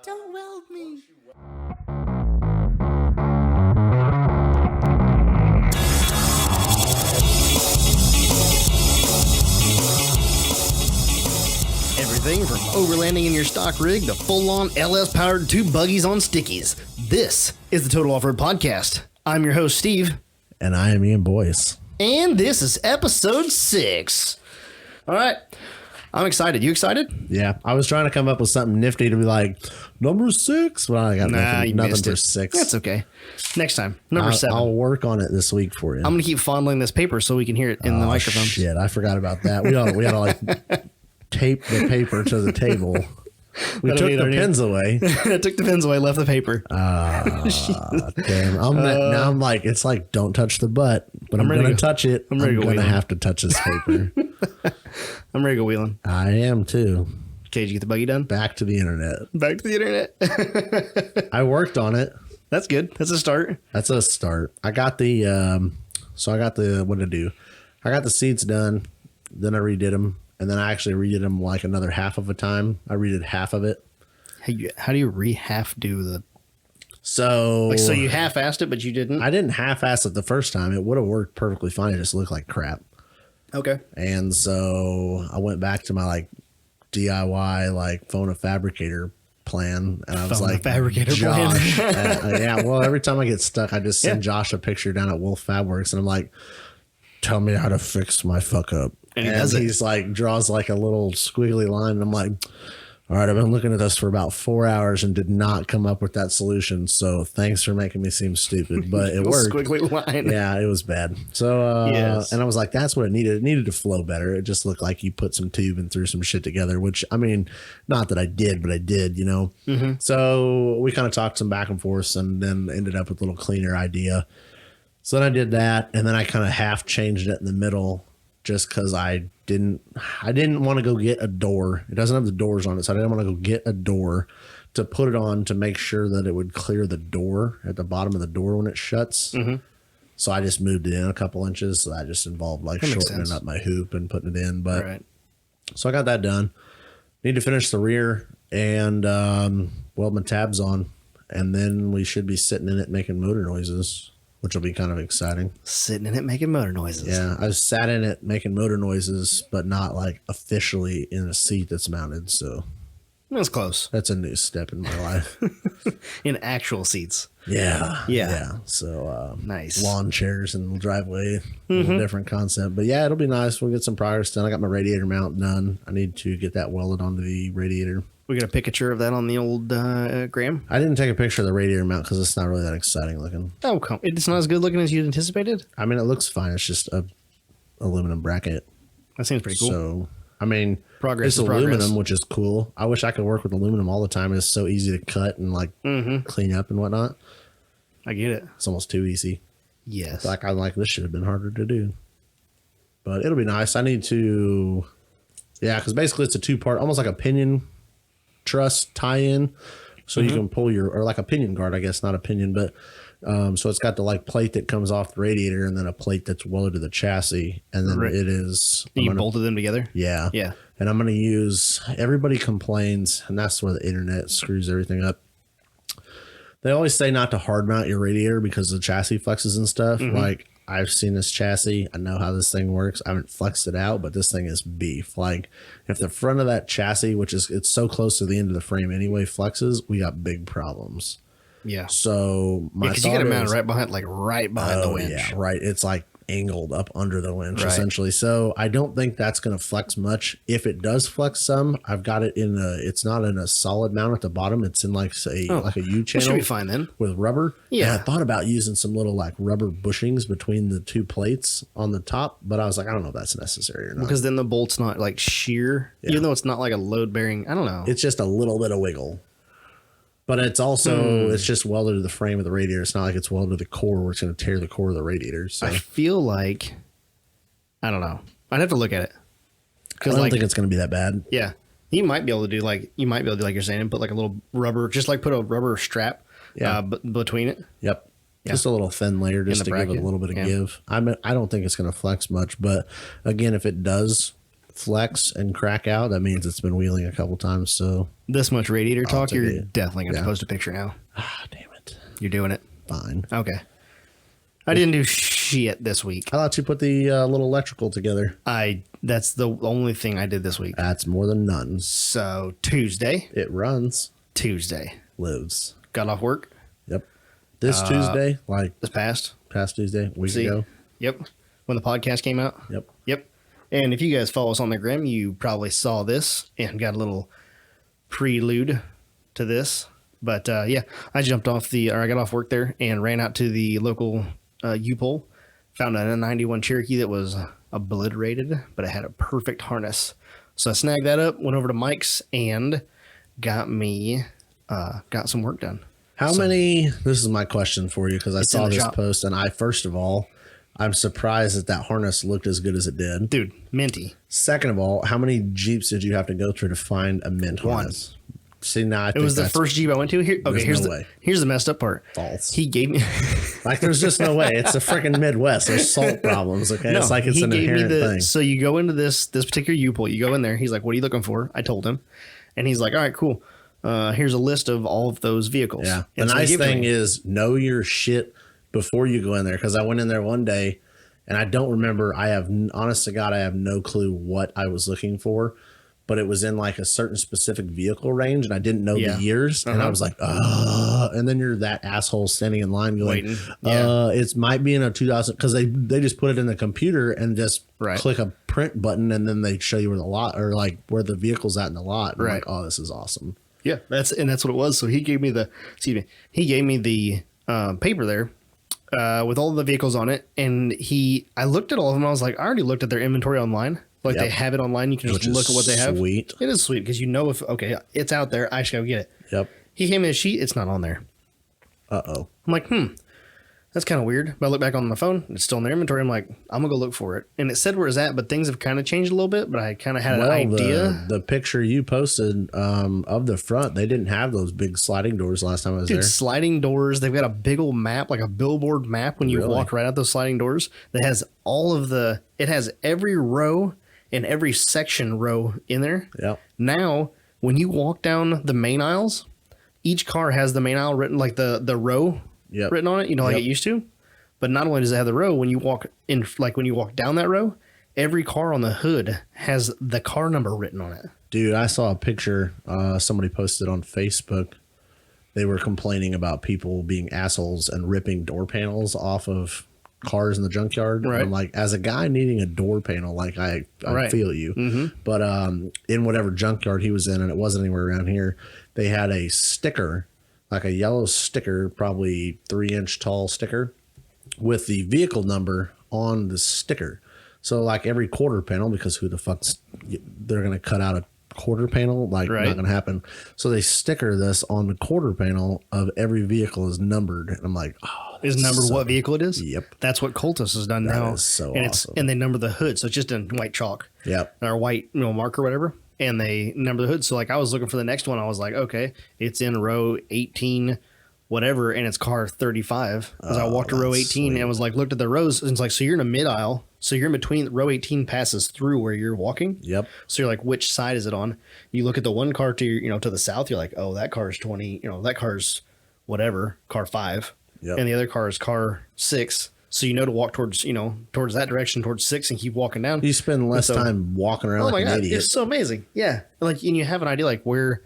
Don't weld me. Everything from overlanding in your stock rig to full-on LS-powered 2 buggies on stickies. This is the Total Offroad Podcast. I'm your host, Steve. And I am Ian Boyce. And this is episode 6. All right. I'm excited. You excited? Yeah. I was trying to come up with something nifty to be like, number 6. Well, I got nothing for 6. That's okay. Next time. Number 7. I'll work on it this week for you. I'm going to keep fondling this paper so we can hear it in the microphone. Shit, I forgot about that. We ought to like tape the paper to the table. We took the pens away. I took the pens away, left the paper. Damn. Now I'm like, it's like, don't touch the butt, but I'm going to touch it. I'm going to have to touch this paper. I'm ready to go wheeling. I am too. Okay, did you get the buggy done? Back to the internet. Back to the internet. I worked on it. That's good. That's a start. That's a start. I got the, what to do? I got the seats done. Then I redid them. And then I actually redid them like another half of a time. I redid half of it. Hey, how do you half do the... So you half-assed it, but you didn't? I didn't half-ass it the first time. It would have worked perfectly fine. It just looked like crap. Okay. And so I went back to my like DIY, like phone a fabricator plan. And I was like, fabricator Josh. plan. Yeah. Well, every time I get stuck, I just send Josh a picture down at Wolf Fabworks. And I'm like, tell me how to fix my fuck up. And he's like, draws like a little squiggly line. And I'm like, all right, I've been looking at this for about 4 hours and did not come up with that solution. So thanks for making me seem stupid, but it worked. Squiggly line. Yeah, it was bad. So, and I was like, that's what it needed. It needed to flow better. It just looked like you put some tube and threw some shit together, which, I mean, not that I did, but I did, you know? Mm-hmm. So we kind of talked some back and forth and then ended up with a little cleaner idea. So then I did that. And then I kind of half changed it in the middle just because I didn't want to go get a door. It doesn't have the doors on it. So I didn't want to go get a door to put it on to make sure that it would clear the door at the bottom of the door when it shuts. Mm-hmm. So I just moved it in a couple inches. So that just involved like shortening up my hoop and putting it in. But so I got that done. Need to finish the rear and weld my tabs on. And then we should be sitting in it making motor noises, which will be kind of exciting. Sitting in it making motor noises. Yeah, I sat in it making motor noises, but not like officially in a seat that's mounted. So that's close. That's a new step in my life. In actual seats. Yeah. So nice. Lawn chairs in the driveway, different concept. But yeah, it'll be nice. We'll get some progress done. I got my radiator mount done. I need to get that welded onto the radiator. We got a picture of that on the old gram? I didn't take a picture of the radiator mount because it's not really that exciting looking. Oh, it's not as good looking as you'd anticipated? I mean, it looks fine. It's just a aluminum bracket. That seems pretty cool. So, I mean, it's aluminum, which is cool. I wish I could work with aluminum all the time. It's so easy to cut and like clean up and whatnot. I get it. It's almost too easy. Yes. I'm like, this should have been harder to do. But it'll be nice. I need to, because basically it's a 2-part, almost like a pinion truss tie-in, so you can pull or like a pinion guard, I guess, not a pinion, but so it's got the like plate that comes off the radiator and then a plate that's welded to the chassis, and then it is you bolted them together. Yeah And I'm going to use, everybody complains, and that's where the internet screws everything up. They always say not to hard mount your radiator because the chassis flexes and stuff. Like, I've seen this chassis. I know how this thing works. I haven't flexed it out, but this thing is beef. Like, if the front of that chassis, it's so close to the end of the frame anyway, flexes, we got big problems. Yeah. So because you got to mount it right behind the winch. Yeah, right. It's like angled up under the winch essentially. So I don't think that's going to flex much. If it does flex some, I've got it it's not in a solid mount at the bottom. It's in like a U channel. Should be fine then. With rubber. Yeah. And I thought about using some little like rubber bushings between the two plates on the top, but I was like, I don't know if that's necessary or not. Because then the bolt's not like sheer, even though it's not like a load bearing. I don't know. It's just a little bit of wiggle. But it's also, it's just welded to the frame of the radiator. It's not like it's welded to the core where it's going to tear the core of the radiator. So I feel like, I don't know. I'd have to look at it. I don't think it's going to be that bad. Yeah. You might be able to do like you're saying, and put like a little rubber, just like put a rubber strap between it. Yep. Yeah. Just a little thin layer just to give it a little bit of give. I don't think it's going to flex much. But again, if it does flex and crack out, that means it's been wheeling a couple times. So this much radiator talk, you're definitely going to post a picture now. Ah, damn it. You're doing it. Fine. Okay. I didn't do shit this week. I thought you put the little electrical together. That's the only thing I did this week. That's more than none. So Tuesday. It runs. Tuesday. Lives. Got off work. Yep. This Tuesday, like this past Tuesday, week ago. Yep. When the podcast came out. Yep. And if you guys follow us on the Grim, you probably saw this and got a little prelude to this. But yeah, I got off work there and ran out to the local U-Pole, found a 91 Cherokee that was obliterated, but it had a perfect harness. So I snagged that up, went over to Mike's, and got some work done. This is my question for you, because I saw this post, and first of all, I'm surprised that harness looked as good as it did. Dude, minty. Second of all, how many Jeeps did you have to go through to find a mint harness? See, now I think it was the first Jeep I went to. Here's the messed up part. False. He gave me like there's just no way. It's the freaking Midwest. There's salt problems. Okay, no, it's like it's an inherent thing. So you go into this particular U-Pole. You go in there. He's like, "What are you looking for?" I told him, and he's like, "All right, cool. Here's a list of all of those vehicles." Yeah. The nice thing is know your shit before you go in there, because I went in there one day and I don't remember. Honest to God, I have no clue what I was looking for. But it was in like a certain specific vehicle range, and I didn't know the years. And I was like, and then you're that asshole standing in line going, it might be in a 2000, because they just put it in the computer and just click a print button, and then they show you where the lot, or like where the vehicle's at in the lot. And I'm like, oh, this is awesome. Yeah, that's what it was. So he gave me the paper there with all the vehicles on it, and I looked at all of them. I was like, I already looked at their inventory online. Like they have it online. You can just look at what they have. Sweet. It is sweet because it's out there. I just gotta get it. Yep. He gave me a sheet. It's not on there. Uh-oh. I'm like, that's kind of weird. But I look back on my phone. It's still in their inventory. I'm like, I'm gonna go look for it. And it said where it's at, but things have kind of changed a little bit. But I kind of had an idea. The picture you posted of the front, they didn't have those big sliding doors last time I was there. Sliding doors. They've got a big old map, like a billboard map. When you walk right out those sliding doors, that has it has every row and every section row in there. Yeah. Now, when you walk down the main aisles, each car has the main aisle written, like the row written on it, like it used to. But not only does it have the row, when you walk down that row, every car on the hood has the car number written on it. Dude, I saw a picture somebody posted on Facebook. They were complaining about people being assholes and ripping door panels off of cars in the junkyard. Right. I'm like, as a guy needing a door panel, like I feel you. Mm-hmm. But in whatever junkyard he was in, and it wasn't anywhere around here, they had a sticker, like a yellow sticker, probably 3-inch tall sticker, with the vehicle number on the sticker. So like every quarter panel, because who the fuck's they're gonna cut out a quarter panel? Like not gonna happen. So they sticker this on the quarter panel of every vehicle is numbered, and I'm like, is numbered what vehicle it is? Yep. That's what Cultus has done now. That is so and awesome. And they number the hood. So it's just in white chalk. Yep. Or white marker, whatever. And they number the hood. So like I was looking for the next one. I was like, okay, it's in row 18, whatever. And it's car 35. Because I walked to row 18 and was like, looked at the rows. And it's like, so you're in a mid aisle. So you're in between. Row 18 passes through where you're walking. Yep. So you're like, which side is it on? You look at the one car to the south. You're like, oh, that car's 20. That car's whatever, car 5. Yep. And the other car is car 6. So to walk towards that direction, towards 6, and keep walking down. You spend less time walking around like an idiot. It's so amazing. Yeah. And you have an idea like where,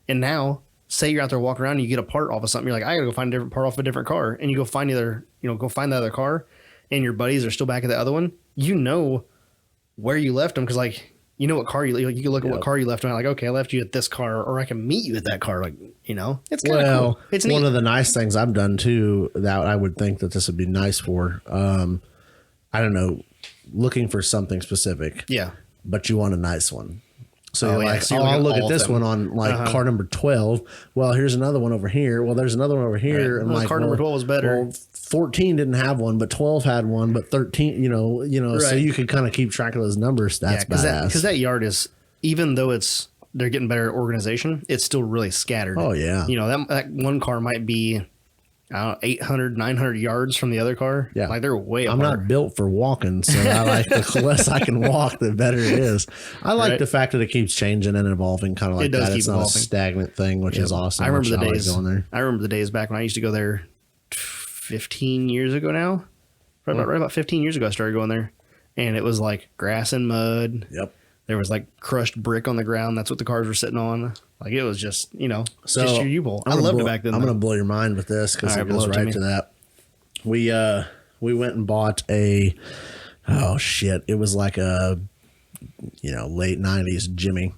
and now say you're out there walking around and you get a part off of something. You're like, I gotta go find a different part off a different car. And you go find go find the other car, and your buddies are still back at the other one. You know where you left them. Cause what car you can look at what car you left. And I'm like, okay, I left you at this car, or I can meet you at that car. It's kind of cool. It's one of the nice things I've done too, that I would think that this would be nice for, I don't know, looking for something specific. Yeah. But you want a nice one. So So I'll look at this one on car number 12. Well, here's another one over here. Well, there's another one over here. Right. And car number 12 was better. Well, 14 didn't have one, but 12 had one, but 13, so you could kind of keep track of those numbers. That's badass. Because that yard is, even though they're getting better organization, it's still really scattered. Oh yeah. That one car might be I don't know, 800, 900 yards from the other car. Yeah. Like they're way I'm apart. not built for walking, so I like the less I can walk, the better it is. I like the fact that it keeps changing and evolving, kind of like that. It's not a stagnant thing, which is awesome. I remember the days going there. I remember the days back when I used to go there 15 years ago now. Right about 15 years ago, I started going there, and it was like grass and mud. Yep. There was like crushed brick on the ground. That's what the cars were sitting on. Like it was just, just your U-Bolt. I loved it back then. I'm going to blow your mind with this because it goes right to that. We went and bought it was like a, late 90s Jimmy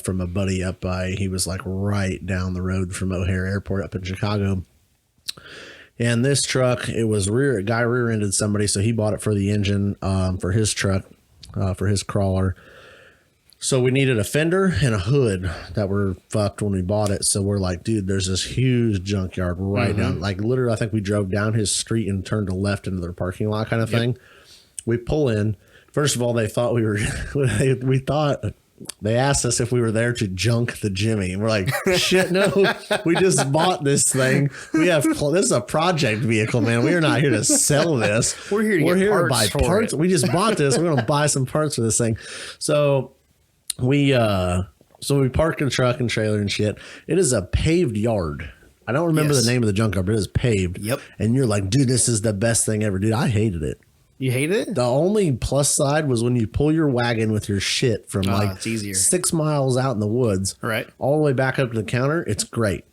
from a buddy up by, he was like right down the road from O'Hare Airport up in Chicago. And this truck, it was a guy rear-ended somebody, so he bought it for the engine for his truck, for his crawler. So we needed a fender and a hood that were fucked when we bought it. So we're like, dude, there's this huge junkyard right down. Like literally, I think we drove down his street and turned to left into their parking lot kind of thing. We pull in. First of all, they thought they asked us if we were there to junk the Jimmy. And we're like, shit, no, we just bought this thing. This is a project vehicle, man. We are not here to sell this. We're here to buy parts. We just bought this. We're going to buy some parts for this thing. So we parked the truck and trailer and shit. It is a paved yard. I don't remember the name of the junkyard, but it is paved. Yep. And you're like, dude, this is the best thing ever. Dude, I hated it. You hated it? The only plus side was when you pull your wagon with your shit from it's easier. 6 miles out in the woods, right, all the way back up to the counter. It's great.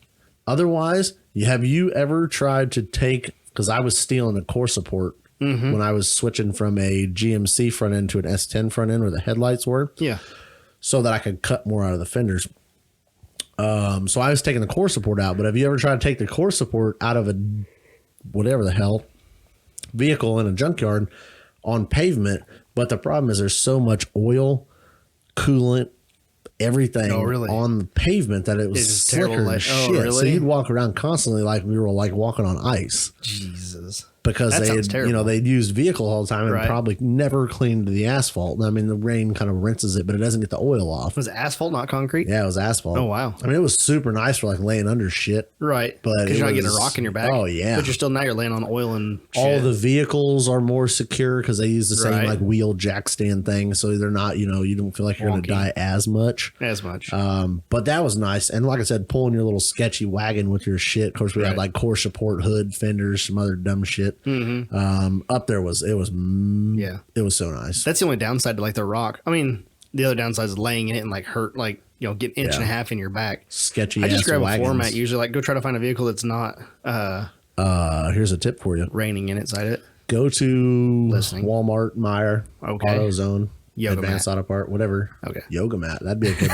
Otherwise, have you ever tried to take, because I was stealing a core support when I was switching from a GMC front end to an S10 front end where the headlights were. Yeah. So that I could cut more out of the fenders. So I was taking the core support out, but have you ever tried to take the core support out of a whatever the hell vehicle in a junkyard on pavement? But the problem is there's so much oil, coolant, everything on the pavement that it was slicker as shit. Really? So you'd walk around constantly like we were like walking on ice. Jesus. Because they'd used vehicle all the time and probably never cleaned the asphalt. I mean, the rain kind of rinses it, but it doesn't get the oil off. Was it asphalt, not concrete? Yeah, it was asphalt. Oh, wow. I mean, it was super nice for like laying under shit. Right. But because you're not getting a rock in your back. Oh, yeah. But you're laying on oil and shit. All the vehicles are more secure because they use the same like wheel jack stand thing. So they're not, you don't feel like you're going to die as much. But that was nice. And like I said, pulling your little sketchy wagon with your shit. Of course, we had like core support, hood, fenders, some other dumb shit. Up there it was so nice. That's the only downside to like the rock. I mean, the other downside is laying in it and like hurt, like, get inch and a half in your back. Sketchy. I just grab a floor mat usually, like go try to find a vehicle that's not here's a tip for you. Raining inside it. Go to Walmart, Meijer, AutoZone, Advanced Auto Part, whatever. Okay. Yoga mat. That'd be a good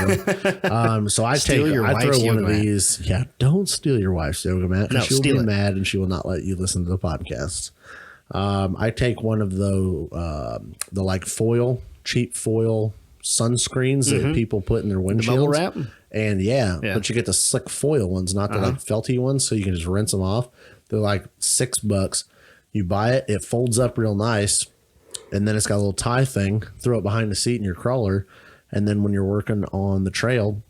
one. So I throw one of these. Yeah, don't steal your wife's yoga mat because she'll be mad and she will not let you listen to the podcast. I take one of the like cheap foil sunscreens that people put in their windshields. The bubble wrap? And but you get the slick foil ones, not the like felty ones, so you can just rinse them off. They're like $6. You buy it, it folds up real nice, and then it's got a little tie thing. Throw it behind the seat in your crawler, and then when you're working on the trail,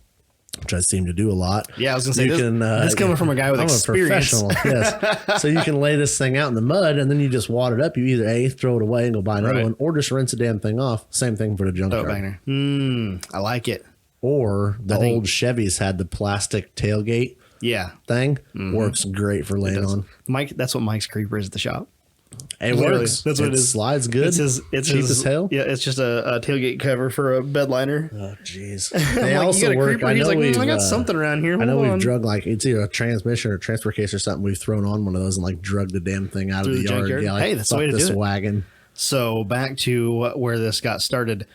which I seem to do a lot. Yeah, I was going to say, this coming from a guy with experience. I'm a professional, yes. So you can lay this thing out in the mud, and then you just wad it up. You either throw it away and go buy another one, or just rinse the damn thing off. Same thing for the junkyard. I like it. Or the old Chevys had the plastic tailgate thing. Works great for laying on. Mike, that's what Mike's creeper is at the shop. It works. That's what it is. Slides good. It's cheap as hell. Yeah, it's just a tailgate cover for a bed liner. Oh, jeez. They also work. I got something around here. I know we've drugged it's either a transmission or a transfer case or something. We've thrown on one of those and like drugged the damn thing out of the yard. Yeah, like, hey, that's the way to do it. Wagon. So back to where this got started.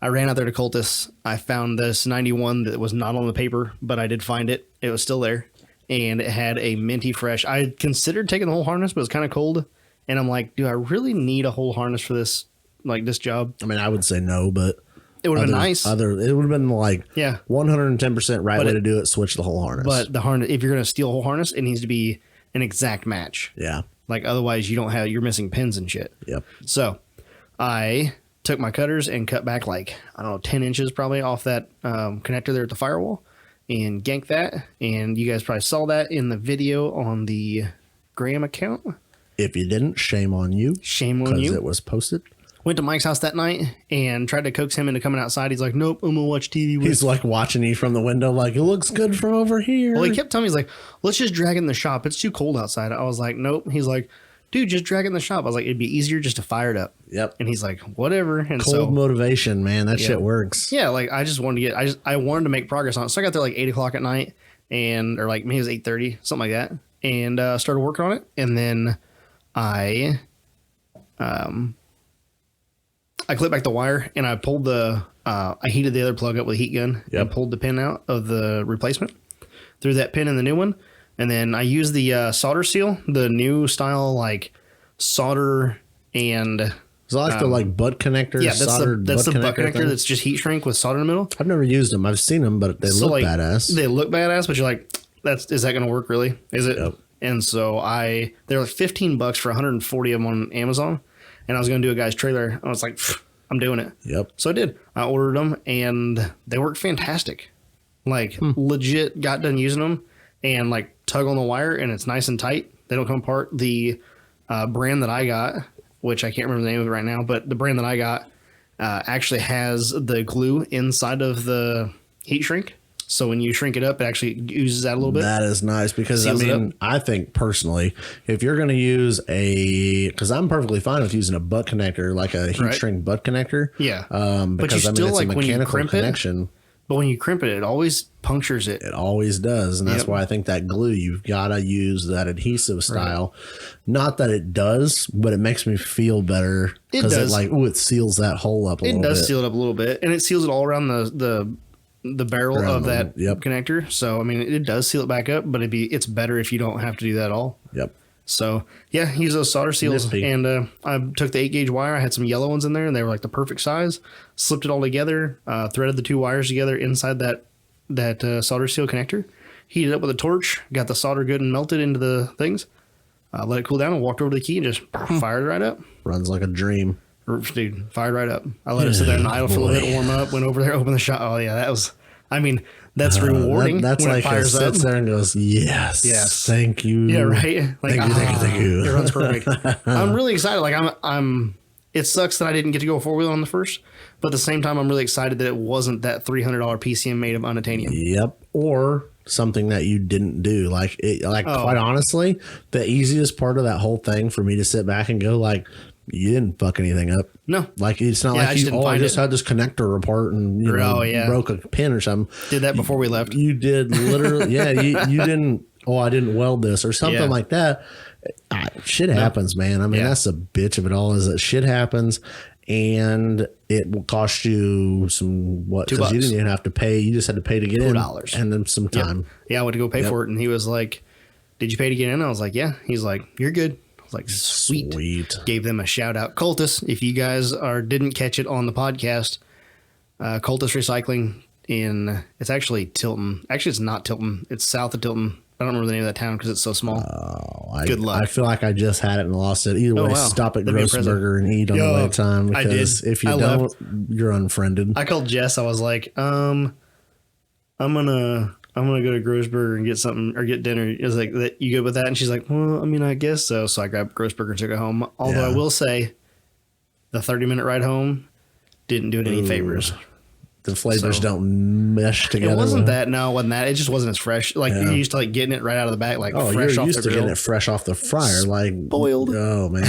I ran out there to Cultus. I found this 91 that was not on the paper, but I did find it. It was still there, and it had a minty fresh. I considered taking the whole harness, but it was kind of cold. And I'm like, do I really need a whole harness for this, like this job? I mean, I would say no, but it would have been nice. It would have been like 110% right way to do it. Switch the whole harness. But the harness, if you're going to steal a whole harness, it needs to be an exact match. Yeah. Like otherwise, you're missing pins and shit. Yep. So I took my cutters and cut back 10 inches probably off that connector there at the firewall and ganked that. And you guys probably saw that in the video on the Graham account. If you didn't, shame on you. Shame on you. Because it was posted. Went to Mike's house that night and tried to coax him into coming outside. He's like, nope, I'm going to watch TV with. He's like watching you from the window like, it looks good from over here. Well, he kept telling me, he's like, let's just drag it in the shop. It's too cold outside. I was like, nope. He's like, dude, just drag it in the shop. I was like, it'd be easier just to fire it up. Yep. And he's like, whatever. And cold motivation, man. That shit works. Yeah, like I just wanted to get, I wanted to make progress on it. So I got there like 8 o'clock at night or like maybe it was 8:30, something like that. And started working on it. And then I clipped back the wire and I pulled I heated the other plug up with a heat gun and pulled the pin out of the replacement, threw that pin in the new one. And then I used the solder seal, the new style, like solder and. So I like the like butt connector. Yeah, that's the butt connector that's just heat shrink with solder in the middle. I've never used them. I've seen them, but they look like, badass. They look badass, but you're like, is that going to work really? Is it? Yep. And so they're like $15 for 140 of them on Amazon. And I was going to do a guy's trailer. I was like, I'm doing it. Yep. So I did. I ordered them and they worked fantastic. Like legit got done using them and like tug on the wire and it's nice and tight. They don't come apart. The brand that I got, which I can't remember the name of it right now, but the brand that I got actually has the glue inside of the heat shrink. So when you shrink it up, it actually oozes out a little bit. That is nice because, Seals I mean, I think personally, if you're going to use because I'm perfectly fine with using a butt connector, like a heat shrink butt connector. Yeah. Because but you still, it's like, a mechanical connection. But when you crimp it, it always punctures it. It always does. And that's why I think that glue, you've got to use that adhesive style. Right. Not that it does, but it makes me feel better. It does. It seals that hole up a little bit. It does seal it up a little bit. And it seals it all around the barrel of that connector. So, I mean, it does seal it back up, but it's better if you don't have to do that at all. Yep. So, yeah, use those solder seals. And I took the 8-gauge wire. I had some yellow ones in there, and they were like the perfect size. Slipped it all together, threaded the 2 wires together inside that solder seal connector. Heated it up with a torch, got the solder good and melted into the things. Let it cool down and walked over to the key and just fired it right up. Runs like a dream. Dude, fired right up. I let it sit there and idle for a little bit, warm up, went over there, opened the shot. Oh, yeah, that was... I mean, that's rewarding. That's when like it fires sits there and goes, yes, thank you. Yeah, right. Like, thank you. It runs perfect. I'm really excited. Like I'm. It sucks that I didn't get to go 4-wheel on the first, but at the same time, I'm really excited that it wasn't that $300 PCM made of unobtainium. Yep. Or something that you didn't do. Like quite honestly, the easiest part of that whole thing for me to sit back and go like, you didn't fuck anything up. No. Like, it's not like I just had this connector apart and, broke a pin or something. Did that before we left. You did literally. you didn't, I didn't weld this or something like that. Shit happens, man. I mean, that's the bitch of it all is that shit happens and it will cost you some, because you didn't even have to pay. You just had to pay to get in. $2. And then some time. Yep. Yeah, I went to go pay for it. And he was like, did you pay to get in? I was like, yeah. He's like, you're good. Like, sweet. Gave them a shout out. Cultus, if you guys didn't catch it on the podcast, Cultus Recycling it's actually Tilton. Actually, it's not Tilton. It's south of Tilton. I don't remember the name of that town because it's so small. Good luck. I feel like I just had it and lost it. Either way, stop at Grossburger and eat on the way time. Because if you don't, you're unfriended. I called Jess. I was like, I'm gonna go to Grossburger and get something or get dinner. It was like, that you good with that? And she's like, well, I mean, I guess so. So I grabbed Grossburger and took it home. Although I will say the 30-minute ride home didn't do it any favors. The flavors don't mesh together. It wasn't that. No, it wasn't that. It just wasn't as fresh. Like you used to like getting it right out of the bag, like fresh off the grill. Getting it fresh off the fryer, like boiled. Oh man,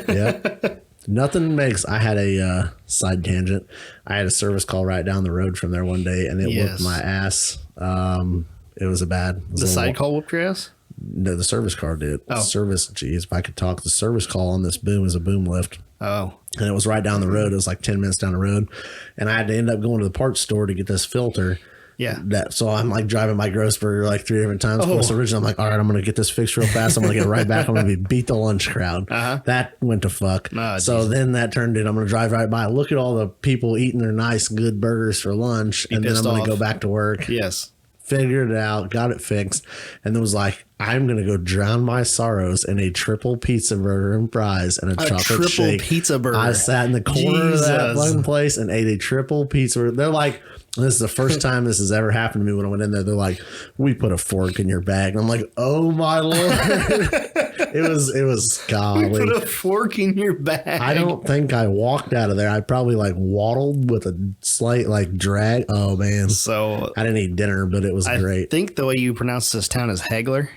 yep. Nothing makes. I had a side tangent. I had a service call right down the road from there one day, and it whooped my ass. It was the side call whooped your ass? No, the service car did. Oh. If I could talk, the service call on this boom is a boom lift. Oh. And it was right down the road. It was like 10 minutes down the road. And I had to end up going to the parts store to get this filter. Yeah. So I'm like driving by Grossburger like 3 different times. Course original, I'm like, all right, I'm going to get this fixed real fast. I'm going to get right back. I'm going to beat the lunch crowd. That went to fuck. So then that turned in, I'm going to drive right by. Look at all the people eating their nice, good burgers for lunch. And then I'm going to go back to work. Yes. Figured it out, got it fixed, and then was like, I'm going to go drown my sorrows in a triple pizza burger and fries and a chocolate shake. Triple pizza burger. I sat in the corner of that one place and ate a triple pizza. They're like, this is the first time this has ever happened to me when I went in there. They're like, we put a fork in your bag. And I'm like, oh my Lord. It was golly. Put a fork in your bag. I don't think I walked out of there. I probably like waddled with a slight like drag. Oh man. So I didn't eat dinner, but it was great. I think the way you pronounce this town is Hagler.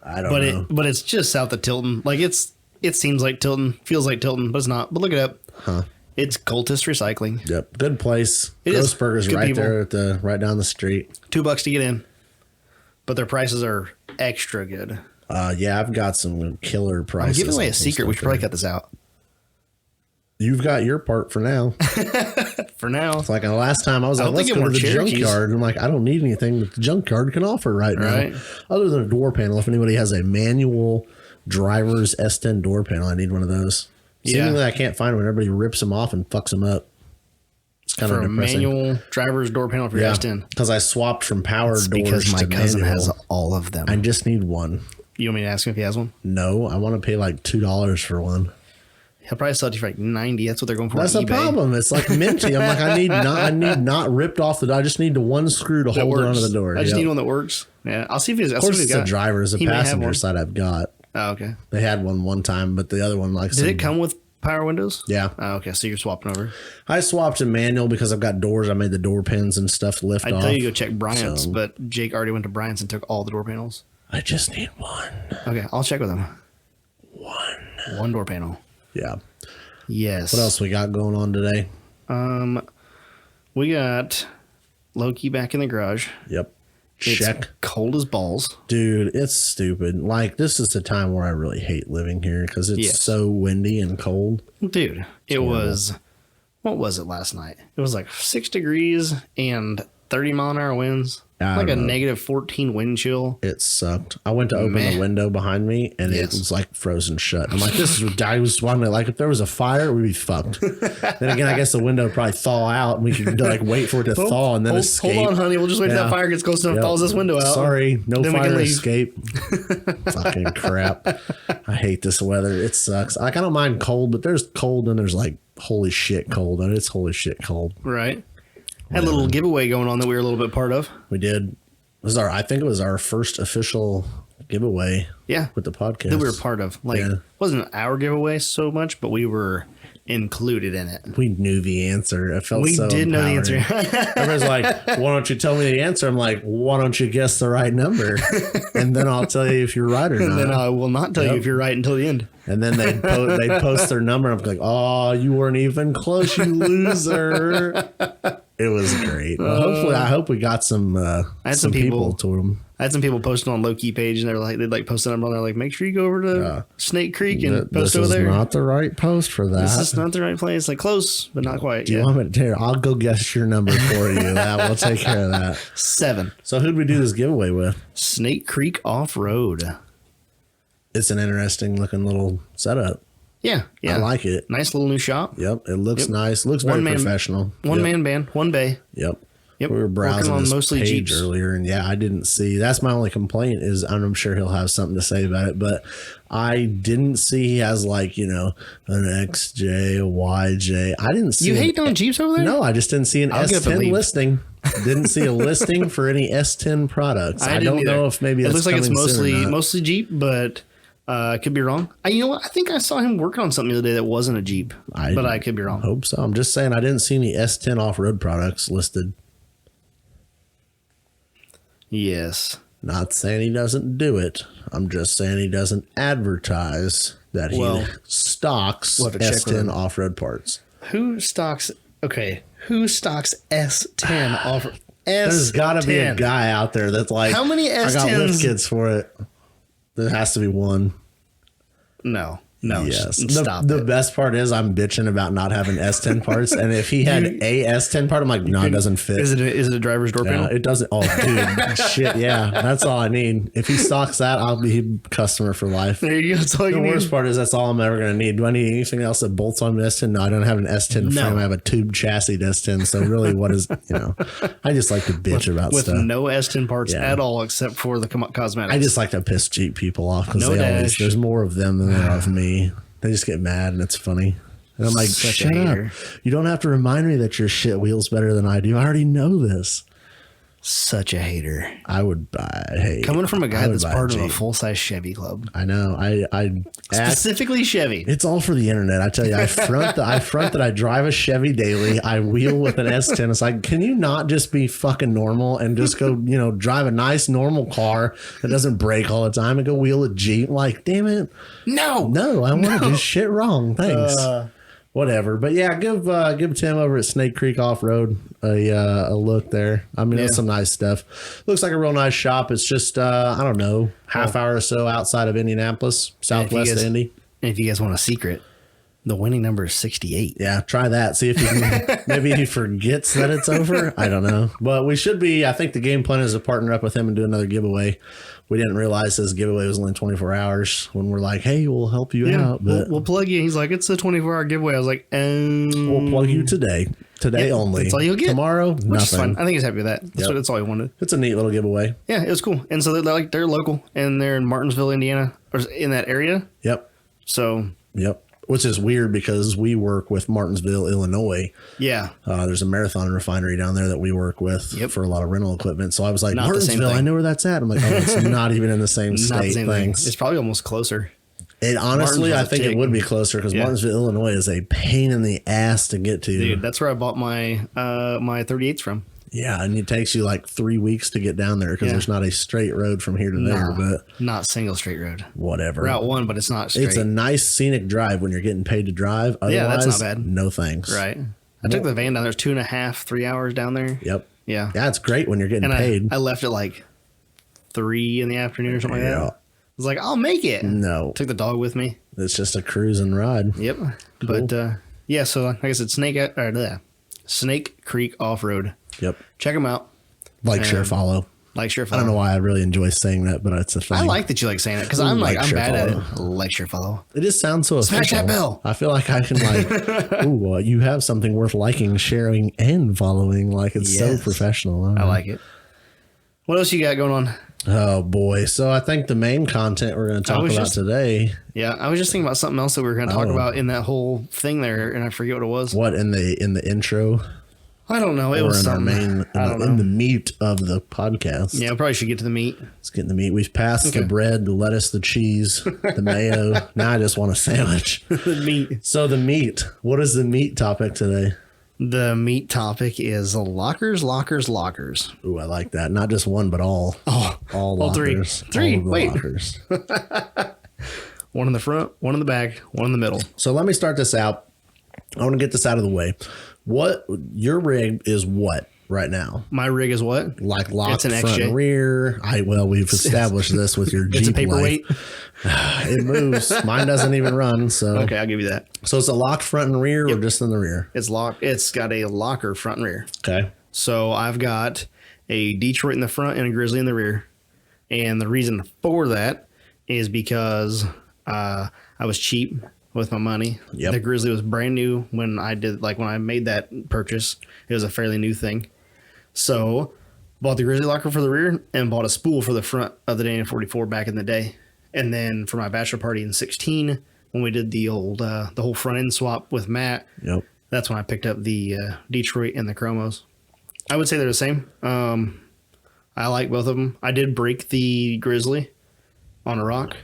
I don't know. But it's just south of Tilton. Like it seems like Tilton, feels like Tilton, but it's not. But look it up. Huh. It's Cultist Recycling. Yep. Good place. It is. Grossburger's Good right people. there right down the street. $2 to get in. But their prices are extra good. Yeah, I've got some killer prices. I'm giving away a secret. We should probably cut this out. You've got your part for now. For now. It's like the last time I was like, let's go to the junkyard. I'm like, I don't need anything that the junkyard can offer right now. Other than a door panel. If anybody has a manual driver's S10 door panel, I need one of those. Seemingly I can't find one. Everybody rips them off and fucks them up. It's kind of depressing. Manual driver's door panel for your S10. Because I swapped from power doors because my to cousin manual. has all of them. I just need one. You want me to ask him if he has one? No, I want to pay like $2 for one. He'll probably sell it to you for like $90. That's what they're going for. That's on the eBay. problem. It's like minty. I'm like, I need not ripped off the door. I just need the one screw to hold it onto the door. I just need one that works. Yeah, I'll see if he's. Of course, it's a driver's. The passenger side I've got. Oh, okay. They had one time, but the other one like. Did it come with power windows? Yeah. Oh, okay, so you're swapping over. I swapped to manual because I've got doors. I made the door pins and stuff lift off. I'd tell you to go check Bryant's, but Jake already went to Bryant's and took all the door panels. I just need one. Okay, I'll check with him. One door panel. Yeah. Yes. What else we got going on today? We got Loki back in the garage. Yep. It's cold as balls. Dude, it's stupid. Like, this is the time where I really hate living here because it's so windy and cold. Dude, it was, what was it last night? It was like 6 degrees and 30-mile-an-hour winds. Like a negative 14 wind chill. It sucked. I went to open the window behind me and it was like frozen shut. I'm like, this is, I was wondering, like, if there was a fire, we'd be fucked. Then again, I guess the window would probably thaw out and we could like wait for it to thaw and then escape. Hold on, honey. We'll just wait till that fire gets close enough and thaws this window out. Sorry, no fire escape. Fucking crap. I hate this weather. It sucks. Like, I don't mind cold, but there's cold and there's like holy shit cold. And it's holy shit cold. Right. Had a little giveaway going on that we were a little bit part of. We did. It was I think it was our first official giveaway. Yeah. With the podcast. That we were part of. Like, it wasn't our giveaway so much, but we were included in it. We knew the answer. It felt so We did know the answer. Everyone's like, why don't you tell me the answer? I'm like, why don't you guess the right number? And then I'll tell you if you're right or not. And then I will not tell you if you're right until the end. And then they'd post their number. I'm like, oh, you weren't even close, you loser. It was great. Well, I hope we got some people to them. I had some people posting on Low-Key page, and they'd post a number on there, like, make sure you go over to Snake Creek and post over there. This is not the right post for that. This is not the right place. Like, close, but not quite. Do you want me to tell you? I'll go guess your number for you. We'll take care of that. 7. So who'd we do this giveaway with? Snake Creek Offroad. It's an interesting looking little setup. Yeah. I like it. Nice little new shop. Yep. It looks nice. Looks very professional. One man band, one bay. Yep. We were browsing on mostly page Jeeps earlier, and I didn't see. That's my only complaint is I'm sure he'll have something to say about it, but I didn't see he has like an XJ, a YJ. I didn't see. You hate on Jeeps over there? No, I just didn't see an S10 listing. Didn't see a listing for any S10 products. I don't know if maybe it looks like it's mostly Jeep, but. I could be wrong. You know what? I think I saw him working on something the other day that wasn't a Jeep, but I could be wrong. Hope so. I'm just saying I didn't see any S10 off-road products listed. Yes. Not saying he doesn't do it. I'm just saying he doesn't advertise that he stocks S10 off-road parts. Who stocks S10 off-road? There's got to be a guy out there that's like, how many S10s? I got lift kits for it. There has to be one. No. Yes. Stop. The best part is I'm bitching about not having S10 parts, and if he had a S10 part, I'm like, no, it doesn't fit. Is it a driver's door panel? It doesn't. Oh, dude, shit, yeah, that's all I need. If he stocks that, I'll be a customer for life. There you go. That's all you need. The worst part is that's all I'm ever going to need. Do I need anything else that bolts on an S10? No, I don't have an S10 frame. I have a tube chassis S10. So really, what is I just like to bitch about with stuff with no S10 parts at all, except for the cosmetics. I just like to piss Jeep people off because there's more of them than there are of me. They just get mad and it's funny. And I'm like, shut up. You don't have to remind me that your shit wheel's better than I do. I already know this. Such a hater. I would buy. Coming from a guy that's part of a full-size Chevy club. I know. I specifically Chevy. It's all for the internet. I tell you, I front that I drive a Chevy daily. I wheel with an S10. It's like, can you not just be fucking normal and just go, drive a nice normal car that doesn't break all the time and go wheel a Jeep? Like, damn it. No, I want to do shit wrong. Thanks. Whatever. But yeah, give Tim over at Snake Creek Off-Road a look there. I mean, It's some nice stuff. Looks like a real nice shop. It's just, I don't know, half hour or so outside of Indianapolis, southwest of Indy. And if you guys want a secret, the winning number is 68. Yeah, try that. See if you can, maybe he forgets that it's over. I don't know. But we should be, I think the game plan is to partner up with him and do another giveaway. We didn't realize this giveaway was only 24 hours when we're like, hey, we'll help you out. But we'll plug you. He's like, it's a 24-hour giveaway. I was like, we'll plug you today. Today only. That's all you'll get. Tomorrow, which nothing. Is fun. I think he's happy with that. That's all he wanted. It's a neat little giveaway. Yeah, it was cool. And so they're local, and they're in Martinsville, Indiana, or in that area. Yep. So. Yep. Which is weird because we work with Martinsville, Illinois. Yeah. There's a Marathon refinery down there that we work with for a lot of rental equipment. So I was like, not Martinsville, I know where that's at. I'm like, oh, it's not even in the same state. Thanks. It's probably almost closer. It honestly, I think it would be closer because Martinsville, Illinois is a pain in the ass to get to. Dude, that's where I bought my my 38s from. Yeah, and it takes you like 3 weeks to get down there because there's not a straight road from here to there. But not single straight road. Whatever. Route 1, but it's not straight. It's a nice scenic drive when you're getting paid to drive. Otherwise, that's not bad. No thanks. Right. I took the van down there. 2.5, 3 hours down there. Yep. Yeah. Yeah, it's great when you're getting paid. I left at like 3 in the afternoon or something like that. I was like, I'll make it. No. Took the dog with me. It's just a cruising ride. Yep. Cool. But yeah, so like I said, Snake Creek Off-Road. Yep. Check them out. Like, share, follow. Like, share, follow. I don't know why I really enjoy saying that, but it's a thing. I like that you like saying it because I'm bad at it. Like, share, follow. It just sounds so official. Smash that bell. I feel like I can ooh, you have something worth liking, sharing, and following. Like it's so professional. I like it. What else you got going on? Oh boy. So I think the main content we're going to talk about today. Yeah. I was just thinking about something else that we were going to talk about in that whole thing there. And I forget what it was. What in the intro? I don't know. It was in our main, in the meat of the podcast. Yeah, we probably should get to the meat. Let's get in the meat. We've passed the bread, the lettuce, the cheese, the mayo. Now I just want a sandwich. The meat. So the meat. What is the meat topic today? The meat topic is lockers, lockers, lockers. Ooh, I like that. Not just one, but all. Oh, all lockers. Three. All Wait. Lockers. One in the front, one in the back, one in the middle. So let me start this out. I want to get this out of the way. What your rig is what right now? My rig is what? Like locked it's an front XJ. and rear. We've established this with your Jeep. It's a paperweight. It moves. Mine doesn't even run. So okay, I'll give you that. So it's a locked front and rear or just in the rear? It's locked. It's got a locker front and rear. Okay. So I've got a Detroit in the front and a Grizzly in the rear. And the reason for that is because I was cheap with my money. Yep. The Grizzly was brand new when I made that purchase. It was a fairly new thing. So bought the Grizzly locker for the rear and bought a spool for the front of the Dana 44 back in the day. And then for my bachelor party in 16, when we did the whole front end swap with Matt, that's when I picked up the Detroit and the Chromos. I would say they're the same. I like both of them. I did break the Grizzly on a rock.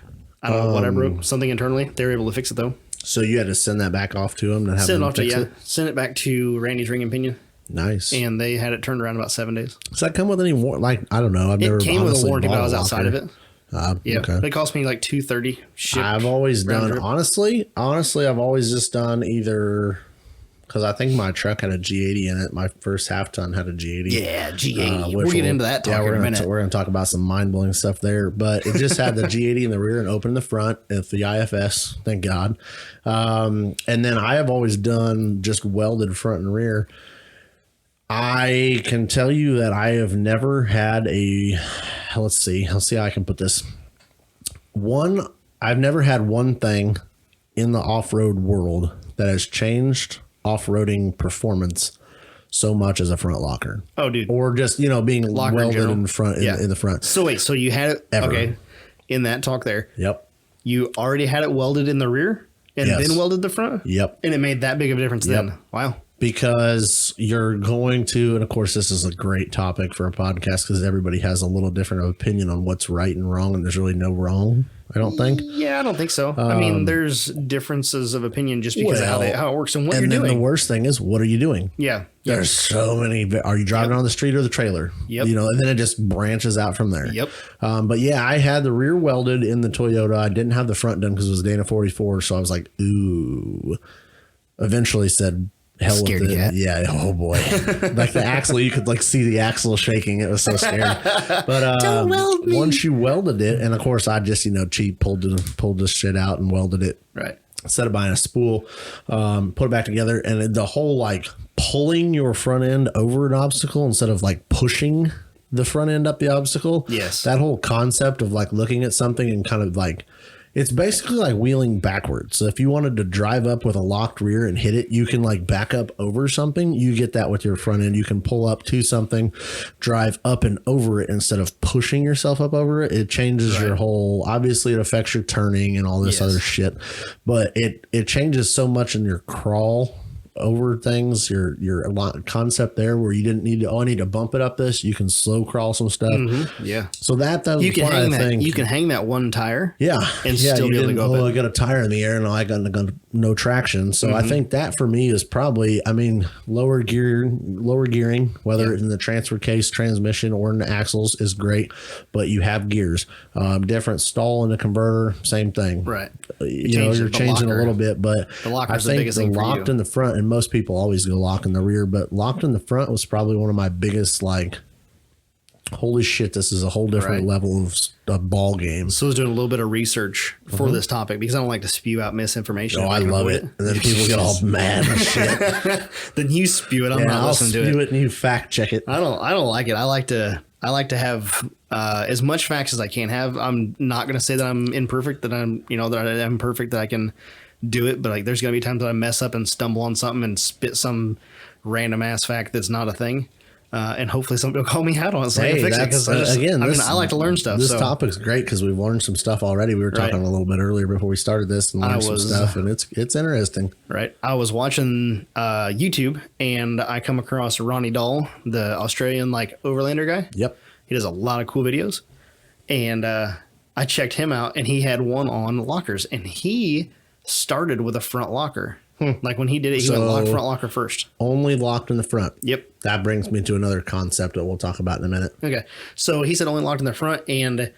I don't know what I broke. Something internally. They were able to fix it though. So you had to send that back off to them and have send them it off fix it? Send it back to Randy's Ring and Pinion. Nice. And they had it turned around in about 7 days. Does that come with any warranty? I don't know. It came with a warranty, but I was outside of it. Yeah. Okay. It cost me like $230. I've always done, honestly, I've always just done either, because I think my truck had a G80 in it. My first half ton had a G80. Yeah, G80. We'll get into that talk in a minute. We're going to talk about some mind-blowing stuff there. But it just had the G80 in the rear and open in the front with the IFS, thank God. And then I have always done just welded front and rear. I can tell you that I have never had let's see how I can put this. I've never had one thing in the off-road world that has changed off-roading performance so much as a front locker. Oh, dude. Or just, being locker welded in front, in the front. So wait, so you had it, okay, in that talk there. Yep. You already had it welded in the rear and then welded the front? Yep. And it made that big of a difference then? Wow. Because you're going to, and of course, this is a great topic for a podcast because everybody has a little different opinion on what's right and wrong, and there's really no wrong, I don't think. Yeah, I don't think so. I mean, there's differences of opinion just because of how it works and what you're doing. And then the worst thing is, what are you doing? Yeah. There's so many. Are you driving on the street or the trailer? Yep. You know, and then it just branches out from there. Yep. But yeah, I had the rear welded in the Toyota. I didn't have the front done because it was a Dana 44. So I was like, ooh. Eventually said, hell Scared with it. cat. Yeah. Oh boy. Like the axle, you could like see the axle shaking. It was so scary. But Don't weld me. once you welded it, and of course I just, cheap pulled this shit out and welded it. Right. Instead of buying a spool, put it back together, and the whole like pulling your front end over an obstacle instead of like pushing the front end up the obstacle. Yes. That whole concept of like looking at something and kind of like, it's basically like wheeling backwards. So if you wanted to drive up with a locked rear and hit it, you can like back up over something. You get that with your front end. You can pull up to something, drive up and over it instead of pushing yourself up over it. It changes your whole, obviously it affects your turning and all this other shit, but it changes so much in your crawl over things, your concept there where you didn't need to, I need to bump it up this, you can slow crawl some stuff. Yeah. So that was You can hang I think. you can hang that one tire. Yeah. And still be able to go up I got a tire in the air and I got no traction. So I think that for me is probably, lower gearing, whether it's in the transfer case, transmission, or in the axles is great, but you have gears. Different stall in the converter, same thing. Right. You're changing a little bit, but the locker's I think the biggest thing for locked you. in the front, and most people always go lock in the rear, but locked in the front was probably one of my biggest, like, holy shit, this is a whole different level of a ball game. So I was doing a little bit of research for this topic because I don't like to spew out misinformation. Oh, I love it. And then people get all mad and shit. Then you spew it. I'm not I'll listening to spew it. it and you fact check it. I don't like it. I like to have as much facts as I can have. I'm not going to say that I'm imperfect, that I'm perfect, that I can do it. But like, there's going to be times that I mess up and stumble on something and spit some random ass fact that's not a thing. And hopefully somebody will call me out on it so I can fix it. Because I like to learn stuff. This topic's great because we've learned some stuff already. We were talking a little bit earlier before we started this and learned some stuff, and it's interesting. Right. I was watching YouTube and I come across Ronnie Dahl, the Australian overlander guy. Yep. He does a lot of cool videos. And I checked him out and he had one on lockers and he started with a front locker. Like when he did it, he went front locker first. Only locked in the front. Yep. That brings me to another concept that we'll talk about in a minute. Okay. So he said only locked in the front. And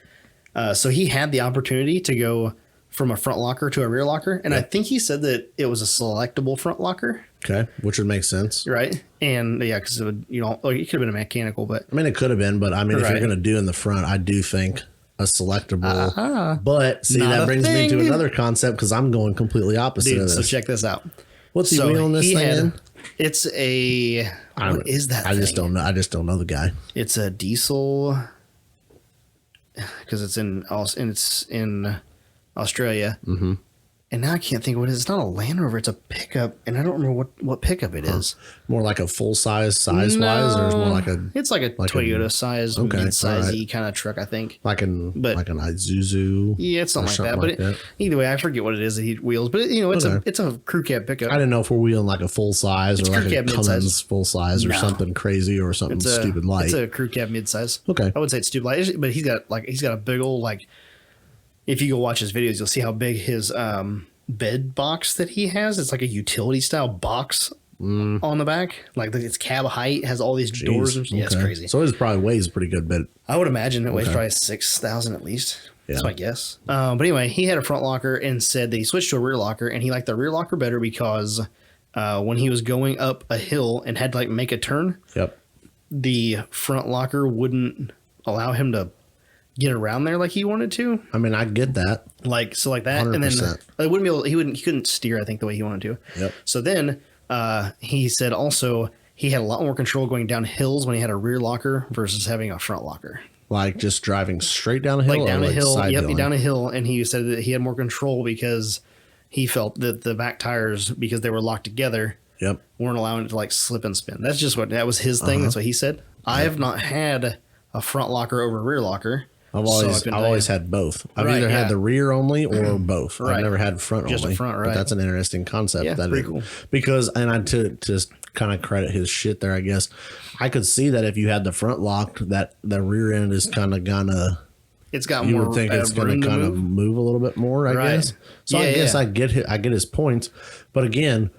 so he had the opportunity to go from a front locker to a rear locker. And I think he said that it was a selectable front locker. Okay. Which would make sense. Right. And yeah, because it would, it could have been a mechanical, but. It could have been, but if you're going to do in the front, I do think a selectable. But see, that brings me to another concept because I'm going completely opposite of this. So check this out. What's he wheeling this thing in? It's a, what is that I just don't know. I just don't know the guy. It's a diesel because it's in Australia. Mm-hmm. And now I can't think of what it is. It's not a Land Rover. It's a pickup. And I don't remember what pickup it is. More like a full size wise, or it's more like a... It's like a Toyota size, mid-size-y kind of truck, I think. Like an Isuzu. Yeah, it's something like that. But either way, I forget what it is that he wheels. But it's a crew cab pickup. I didn't know if we're wheeling like a full size or like a Cummins full size or something crazy or something stupid light. It's a crew cab mid-size. Okay. I would say it's stupid light, but he's got a big old if you go watch his videos, you'll see how big his bed box that he has. It's like a utility style box on the back. Like it's cab height, has all these doors. And yeah, it's crazy. So it probably weighs a pretty good bit. I would imagine it weighs probably 6,000 at least. Yeah. That's my guess. But anyway, he had a front locker and said that he switched to a rear locker and he liked the rear locker better because when he was going up a hill and had to make a turn, the front locker wouldn't allow him to get around there like he wanted to. I get that. Like that. 100%. And then he couldn't steer, I think, the way he wanted to. Yep. So then he said also he had a lot more control going down hills when he had a rear locker versus having a front locker. Like just driving straight down a hill? Down a hill. Yep, down a hill. And he said that he had more control because he felt that the back tires, because they were locked together, weren't allowing it to slip and spin. That's just that was his thing. That's what he said. I have not had a front locker over a rear locker. I've always had both. I've either had the rear only or both. I've never had front only. Just a front, right? But that's an interesting concept. Yeah, pretty cool. Because, to kind of credit his shit there, I guess. I could see that if you had the front locked, that the rear end is kind of gonna. It's got you more. would think it's going to kind of move a little bit more, I guess. So I guess I get his points, but again,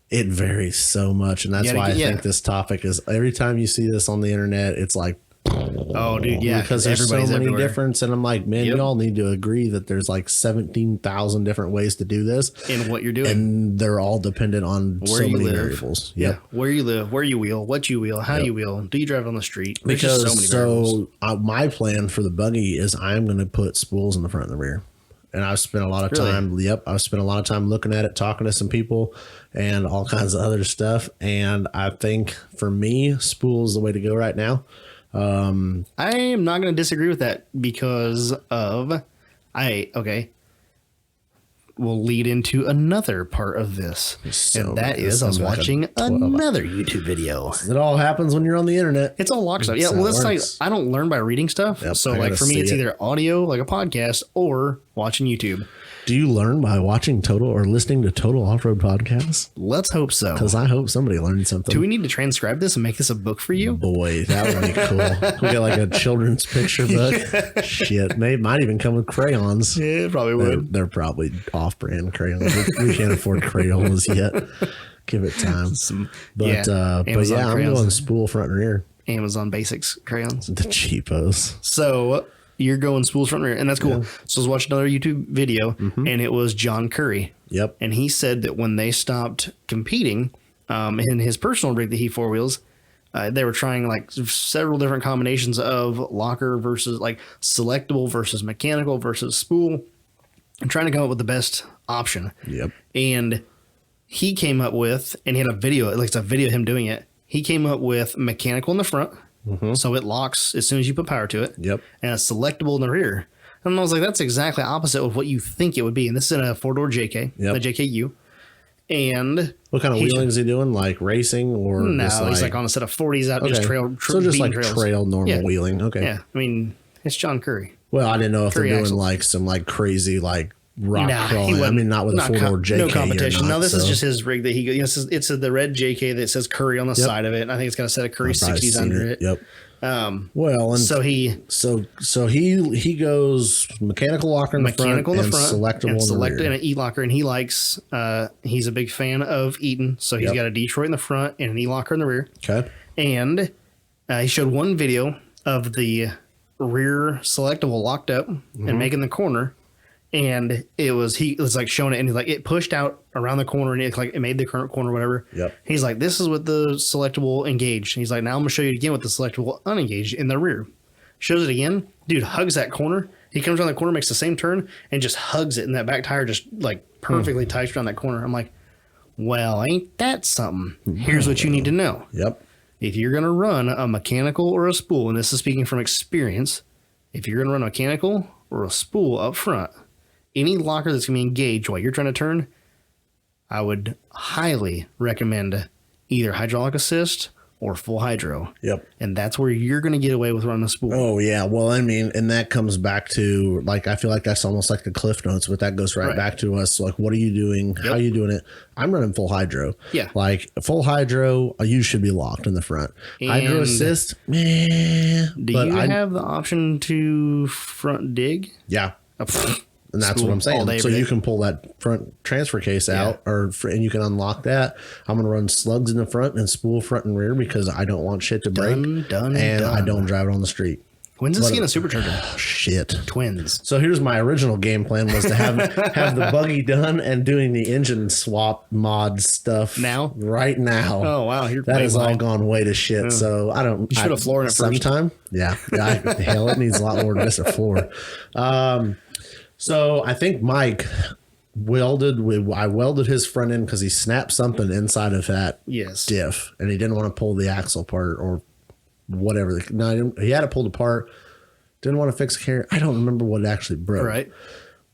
it varies so much, and that's why I think this topic is. Every time you see this on the internet, it's like, oh, dude, yeah, because there's so many different, and I'm like, man, you all need to agree that there's like 17,000 different ways to do this, and what you're doing, and they're all dependent on where so you many live. Variables. Yeah, where you live, where you wheel, what you wheel, how you wheel, do you drive on the street? There's because just so many variables. My plan for the buggy is I'm going to put spools in the front and the rear. And I've spent a lot of time. Yep, I've spent a lot of time looking at it, talking to some people, and all kinds of other stuff. And I think for me, spool is the way to go right now. I am not going to disagree with that because of will lead into another part of this. And that is I was watching another YouTube video. It all happens when you're on the internet. It's all locked up. Yeah, well, that's like I don't learn by reading stuff. Yep, so like for me, it's either audio, like a podcast, or watching YouTube. Do you learn by watching Total or listening to Total Offroad podcasts? Let's hope so. Because I hope somebody learned something. Do we need to transcribe this and make this a book for you? Boy, that would be cool. We get like a children's picture book. Shit, they might even come with crayons. Yeah, it probably would. They're probably off-brand crayons. We can't afford Crayolas yet. Give it time. But yeah, I'm going spool front and rear. Amazon Basics crayons. The cheapos. So you're going spools front and rear, and that's cool. Yeah. So I was watching another YouTube video, and it was John Curry. Yep. And he said that when they stopped competing in his personal rig that he four wheels, they were trying like several different combinations of locker versus like selectable versus mechanical versus spool, and trying to come up with the best option. Yep. And he came up with, and he had a video, at least a video of him doing it. He came up with mechanical in the front. So it locks as soon as you put power to it. Yep. And it's selectable in the rear. And I was like, that's exactly opposite of what you think it would be. And this is in a four-door JK, a JKU. And what kind of wheeling is he doing? Like racing or no? Just he's like on a set of 40s out, just trail. So just like trails. Trail normal wheeling. Okay. Yeah. I mean, it's John Curry. Well, I didn't know if they're doing like some like crazy like rock crawling. I mean, not with a four-door JK. No competition. No, this is just his rig that he goes. It's the red JK that says Curry on the side of it. And I think it's got a set of Curry 60s under it. Yep. Well, and so he goes mechanical locker in the front, and selectable in the rear. And an e-locker, and he likes he's a big fan of Eaton, so he's got a Detroit in the front and an e-locker in the rear. Okay. And he showed one video of the rear selectable locked up and making the corner. And it was like showing it, and he's like, it pushed out around the corner, and it made the current corner, whatever. Yep. He's like, this is with the selectable engaged. And he's like, now I'm gonna show you again with the selectable unengaged in the rear. Shows it again, dude. Hugs that corner. He comes around the corner, makes the same turn, and just hugs it, and that back tire just like perfectly tights around that corner. I'm like, well, ain't that something? Here's what you need to know. Yep. If you're gonna run a mechanical or a spool, and this is speaking from experience, if you're gonna run a mechanical or a spool up front, any locker that's going to be engaged while you're trying to turn, I would highly recommend either hydraulic assist or full hydro. Yep. And that's where you're going to get away with running a spool. Oh, yeah. Well, I mean, and that comes back to, like, I feel like that's almost like the Cliff Notes, but that goes right back to us. Like, what are you doing? Yep. How are you doing it? I'm running full hydro. Yeah. Like, full hydro, you should be locked in the front. And hydro assist, meh. Do you have the option to front dig? Yeah. And that's what I'm saying. So you can pull that front transfer case out, and you can unlock that. I'm going to run slugs in the front and spool front and rear because I don't want shit to break. I don't drive it on the street. When's this getting a supercharger? Oh, shit. Twins. So here's my original game plan was to have the buggy done and doing the engine swap mod stuff right now. Oh, wow. That has all gone way to shit. So I don't. You should have floored it sometime. Yeah. Hell, it needs a lot more than just a floor. So I think Mike I welded his front end because he snapped something inside of that diff, and he didn't want to pull the axle apart or whatever. He had it pulled apart. Didn't want to fix the carrier. I don't remember what actually broke. Right.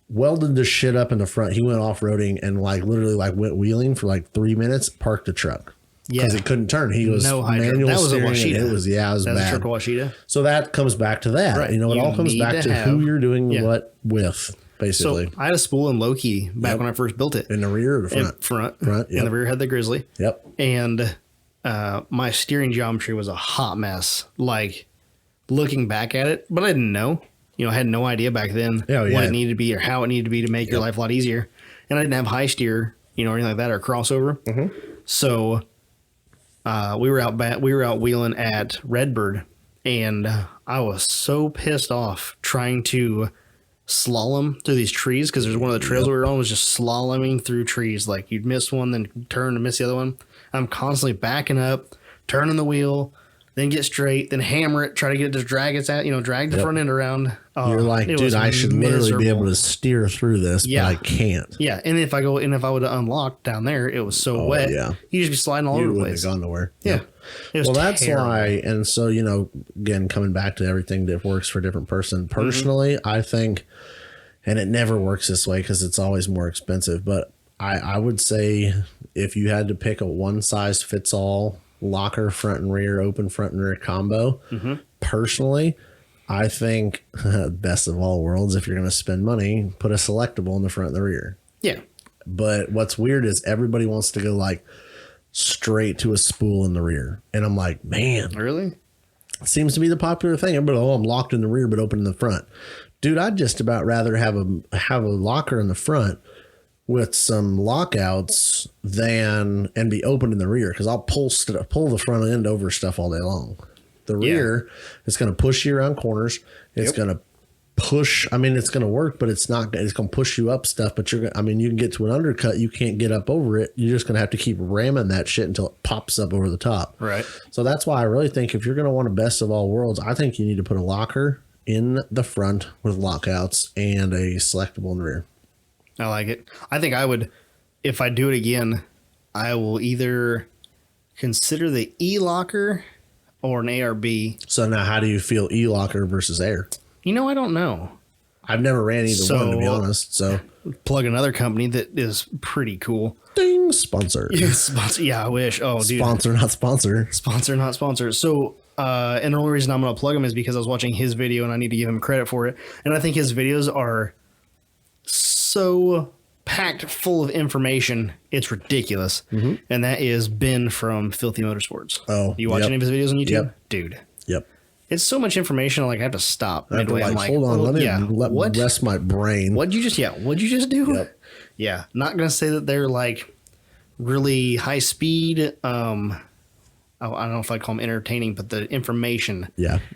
Welded the shit up in the front. He went off-roading and literally went wheeling for 3 minutes, parked the truck. Yeah. Because he couldn't turn. He was manual that was steering. It was bad. A triple Washita. So that comes back to that. Right. It all comes back to who you're doing what with, basically. So I had a spool in Loki back when I first built it. In the rear or the front? Front. And the rear had the Grizzly. Yep. And my steering geometry was a hot mess. Like looking back at it, but I didn't know. You know, I had no idea back then what it needed to be or how it needed to be to make your life a lot easier. And I didn't have high steer, you know, or anything like that, or crossover. Mm-hmm. So we were out wheeling at Redbird, and I was so pissed off trying to slalom through these trees, because there's one of the trails we were on was just slaloming through trees. Like you'd miss one, then turn and miss the other one. I'm constantly backing up, turning the wheel, then get straight, then hammer it, try to get it to drag drag the front end around. You're like, dude, I should literally be able to steer through this, but I can't. Yeah, and if I would have unlocked down there, it was so wet. Yeah, you just be sliding all over the place. You wouldn't have gone nowhere. Yeah. Well, that's why. And so, you know, again, coming back to everything that works for a different person. Personally, I think, and it never works this way because it's always more expensive, but I would say if you had to pick a one size fits all locker front and rear, open front and rear combo, personally, I think best of all worlds, if you're going to spend money, put a selectable in the front and the rear. Yeah. But what's weird is everybody wants to go like straight to a spool in the rear. And I'm like, man, really? It seems to be the popular thing. Everybody, I'm locked in the rear, but open in the front. Dude, I'd just about rather have a locker in the front with some lockouts and be open in the rear, because I'll pull the front end over stuff all day long. The rear is going to push you around corners. It's going to push. I mean, it's going to work, but it's going to push you up stuff. But you can get to an undercut. You can't get up over it. You're just going to have to keep ramming that shit until it pops up over the top. Right. So that's why I really think if you're going to want a best of all worlds, I think you need to put a locker in the front with lockouts and a selectable in the rear. I like it. I think I would, if I do it again, I will either consider the E-locker or an ARB. So now how do you feel E-locker versus air? You know, I don't know. I've never ran either one, to be honest. So plug another company that is pretty cool. Ding, sponsor. Yeah, I wish. Oh, dude. Sponsor, not sponsor. Sponsor, not sponsor. So, and the only reason I'm going to plug him is because I was watching his video and I need to give him credit for it. And I think his videos are so packed full of information, it's ridiculous. And that is Ben from Filthy Motorsports. Oh, you watch any of his videos on YouTube? Dude. Yep. It's so much information. Like I have to stop midway. I'm like, hold on, let me rest my brain. What'd you just do? Yep. Yeah. Not gonna say that they're like really high speed. I don't know if I call them entertaining, but the information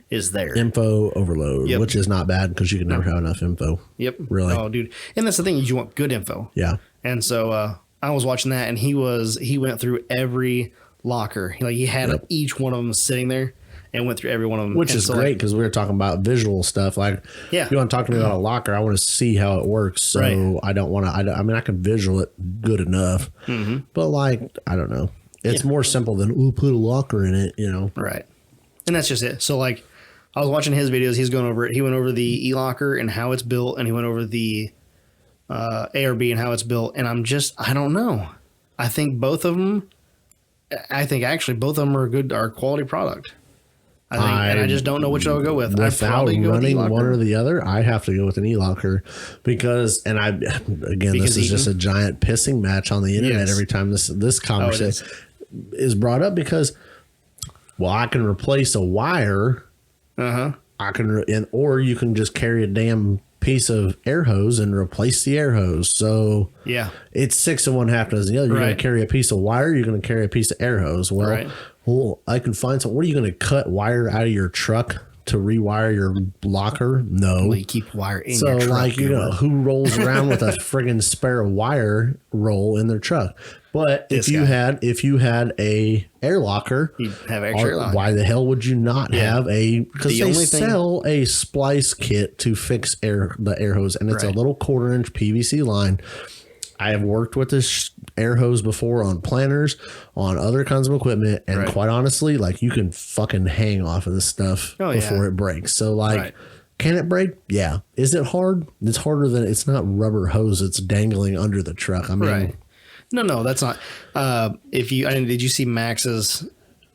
is there. Info overload, which is not bad because you can never have enough info. Yep. Really. Oh, dude. And that's the thing, is you want good info. Yeah. And so I was watching that, and he went through every locker. He had each one of them sitting there and went through every one of them. Which is great, because we were talking about visual stuff. Like, if you want to talk to me about a locker, I want to see how it works. So I don't want to, I can visual it good enough. But like, I don't know. It's more simple than, put a locker in it, you know? Right. And that's just it. So, like, I was watching his videos. He's going over it. He went over the E-locker and how it's built, and he went over the ARB and how it's built. And I don't know. I think both of them, both of them are quality product. I just don't know which I'll go with. Without running one or the other, I have to go with an E-locker because this is just a giant pissing match on the internet every time this conversation is brought up, because I can replace a wire. I can, or you can just carry a damn piece of air hose and replace the air hose. So it's 6 of one, half dozen the other. You're going to carry a piece of wire. You're going to carry a piece of air hose. Well, I can find some. What are you going to cut wire out of your truck to rewire your locker? No. Well, you keep wire in your truck. So, like, who rolls around with a friggin' spare wire roll in their truck? But if you had a air locker, you'd have extra air locker. Why the hell would you not have a? Because they sell a splice kit to fix the air hose, and it's a little 1/4-inch PVC line. I have worked with this air hose before on planters, on other kinds of equipment, and quite honestly, like, you can fucking hang off of this stuff before it breaks. So, like, can it break? Yeah. Is it hard? It's harder than, it's not rubber hose. It's dangling under the truck. I mean, no, that's not. Did you see Max's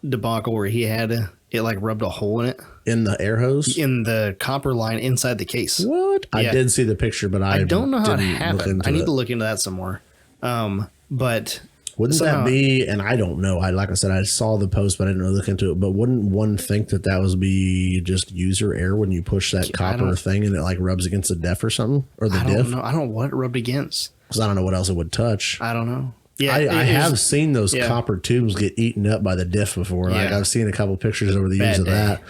debacle where he had it like rubbed a hole in it? In the air hose? In the copper line inside the case. What? I did see the picture, but I don't know how it happened. I need to look into that some more. But Wouldn't that be, and I don't know, like I said, I saw the post, but I didn't really look into it, but wouldn't one think that would be just user error when you push that copper thing and it like rubs against the diff or something? Or the diff? I don't know. I don't know what it rubbed against. Because I don't know what else it would touch. I don't know. Yeah, I have seen those copper tubes get eaten up by the diff before. Yeah. Like I've seen a couple pictures over the years of that.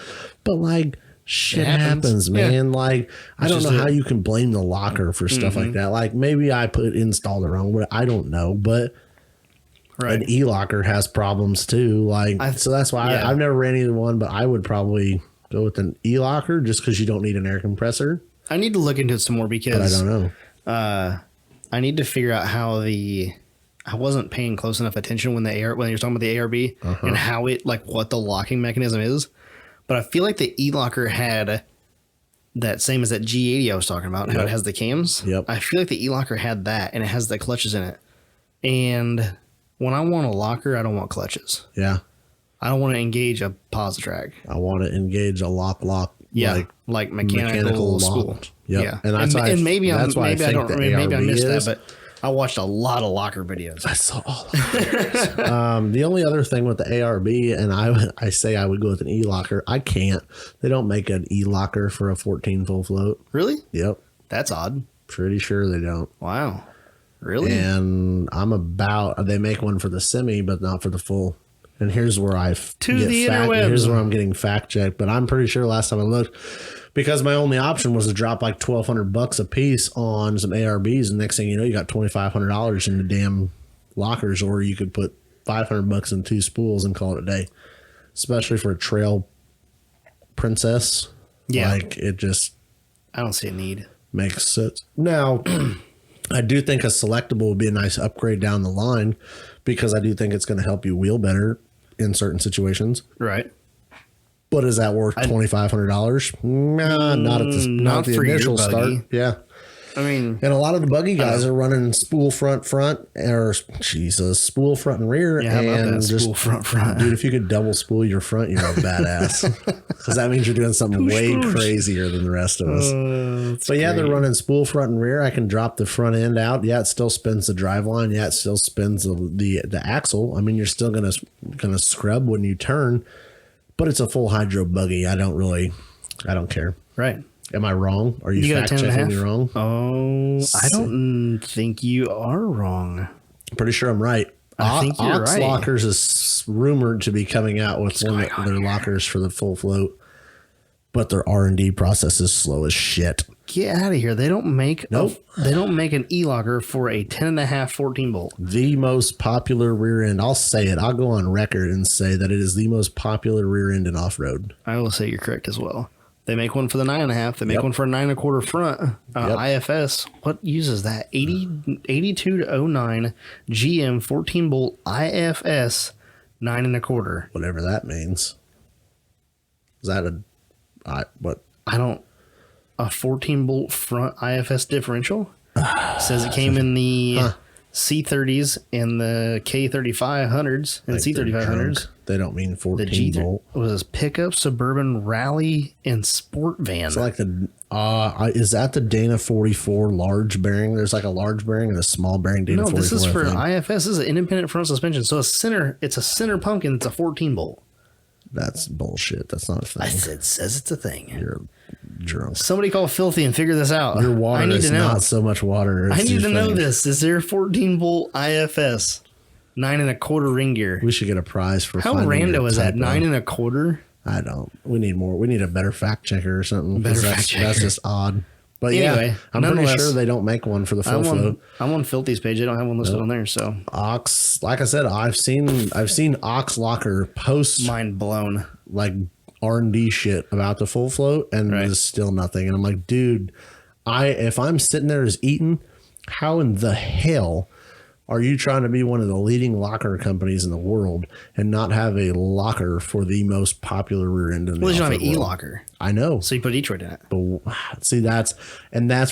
But like shit happens, man. Yeah. Like I don't know how you can blame the locker for stuff like that. Like maybe I installed it wrong, but I don't know. But an e-locker has problems too. Like so that's why I've never ran either one, but I would probably go with an e-locker just because you don't need an air compressor. I need to look into it some more because but I don't know. I need to figure out how I wasn't paying close enough attention when you're talking about the ARB and how it like what the locking mechanism is. But I feel like the e-locker had that same as that G80 I was talking about, how it has the cams. Yep. I feel like the e-locker had that and it has the clutches in it. And when I want a locker, I don't want clutches. Yeah. I don't want to engage a Positrack. I want to engage a lock. Yeah. Like mechanical spool. Yep. Yeah. And maybe I missed is, that, but I watched a lot of locker videos. I saw all of those. The only other thing with the ARB, and I say I would go with an e-locker. I can't. They don't make an e-locker for a 14 full float. Really? Yep. That's odd. Pretty sure they don't. Wow. Really? And they make one for the semi, but not for the full. And here's where here's where I'm getting fact checked. But I'm pretty sure last time I looked, because my only option was to drop like $1,200 a piece on some ARBs, and next thing you know, you got $2,500 in the damn lockers, or you could put $500 in 2 spools and call it a day. Especially for a trail princess, like it just. I don't see a need. Makes sense. Now, I do think a selectable would be a nice upgrade down the line, because I do think it's going to help you wheel better in certain situations. Right. But is that worth $2,500? Nah, not the initial start. Yeah. I mean, and a lot of the buggy guys are running spool front, spool front and rear. Yeah, and just spool front. Dude, if you could double spool your front, you're a badass. Because that means you're doing something way crazier than the rest of us. But yeah, they're running spool front and rear. I can drop the front end out. Yeah, it still spins the drive line. Yeah, it still spins the axle. I mean, you're still gonna scrub when you turn, but it's a full hydro buggy. I don't care. Right. Am I wrong? Are you fact checking me wrong? Oh, I don't think you are wrong. I'm pretty sure I'm right. I think you're right. Lockers is rumored to be coming out with one of their lockers for the full float, but their R&D process is slow as shit. Get out of here. They don't make they don't make an e-locker for a 10.5 14 bolt. The most popular rear end. I'll say it. I'll go on record and say that it is the most popular rear end in off-road. I will say you're correct as well. They make one for the 9.5. They make one for a 9 1/4 front. IFS. What uses that? 82 to 09 GM 14 bolt IFS 9 1/4. Whatever that means. Is that a 14 bolt front IFS differential? Says it came in the C30s and the K3500s and C3500s. They don't mean 14 bolt. It was pickup, suburban, rally, and sport van. It's like is that the Dana 44 large bearing? There's like a large bearing and a small bearing Dana 44. No, this is for IFS. This is an independent front suspension. So it's a center pumpkin. It's a 14 bolt. That's bullshit. That's not a thing. It says it's a thing. You're drunk. Somebody call Filthy and figure this out. Your water is not so much water. I need to know this. Is there 14 bolt IFS 9 1/4 ring gear? We should get a prize for how rando is that? 9 1/4? I don't. We need more. We need a better fact checker or something. That's just odd. But anyway, yeah, I'm pretty sure they don't make one for the full float. I'm on Filthy's page. They don't have one listed on there. So Ox, like I said, I've seen Ox Locker post mind blown like R&D shit about the full float, and there's still nothing. And I'm like, dude, if I'm sitting there as Eaton, how in the hell are you trying to be one of the leading locker companies in the world and not have a locker for the most popular rear end in the world? Well, you don't have an e-locker. I know. So you put Detroit in it. But see, that's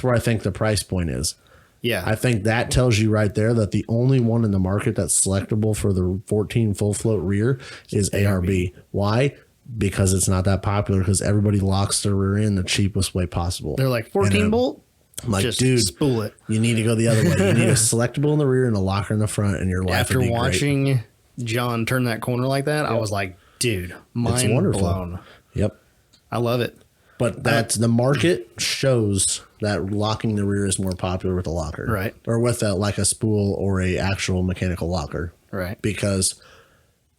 where I think the price point is. Yeah. I think that tells you right there that the only one in the market that's selectable for the 14 full float rear is ARB. Why? Because it's not that popular, because everybody locks their rear end the cheapest way possible. They're like 14 bolt? I'm like, just dude, spool it. You need to go the other way. You need a selectable in the rear and a locker in the front, and your life After would be watching great. John turn that corner like that, I was like, dude, mind blown. Yep. I love it. But that's the market shows that locking the rear is more popular with a locker. Right. Or with a spool or a actual mechanical locker. Right. Because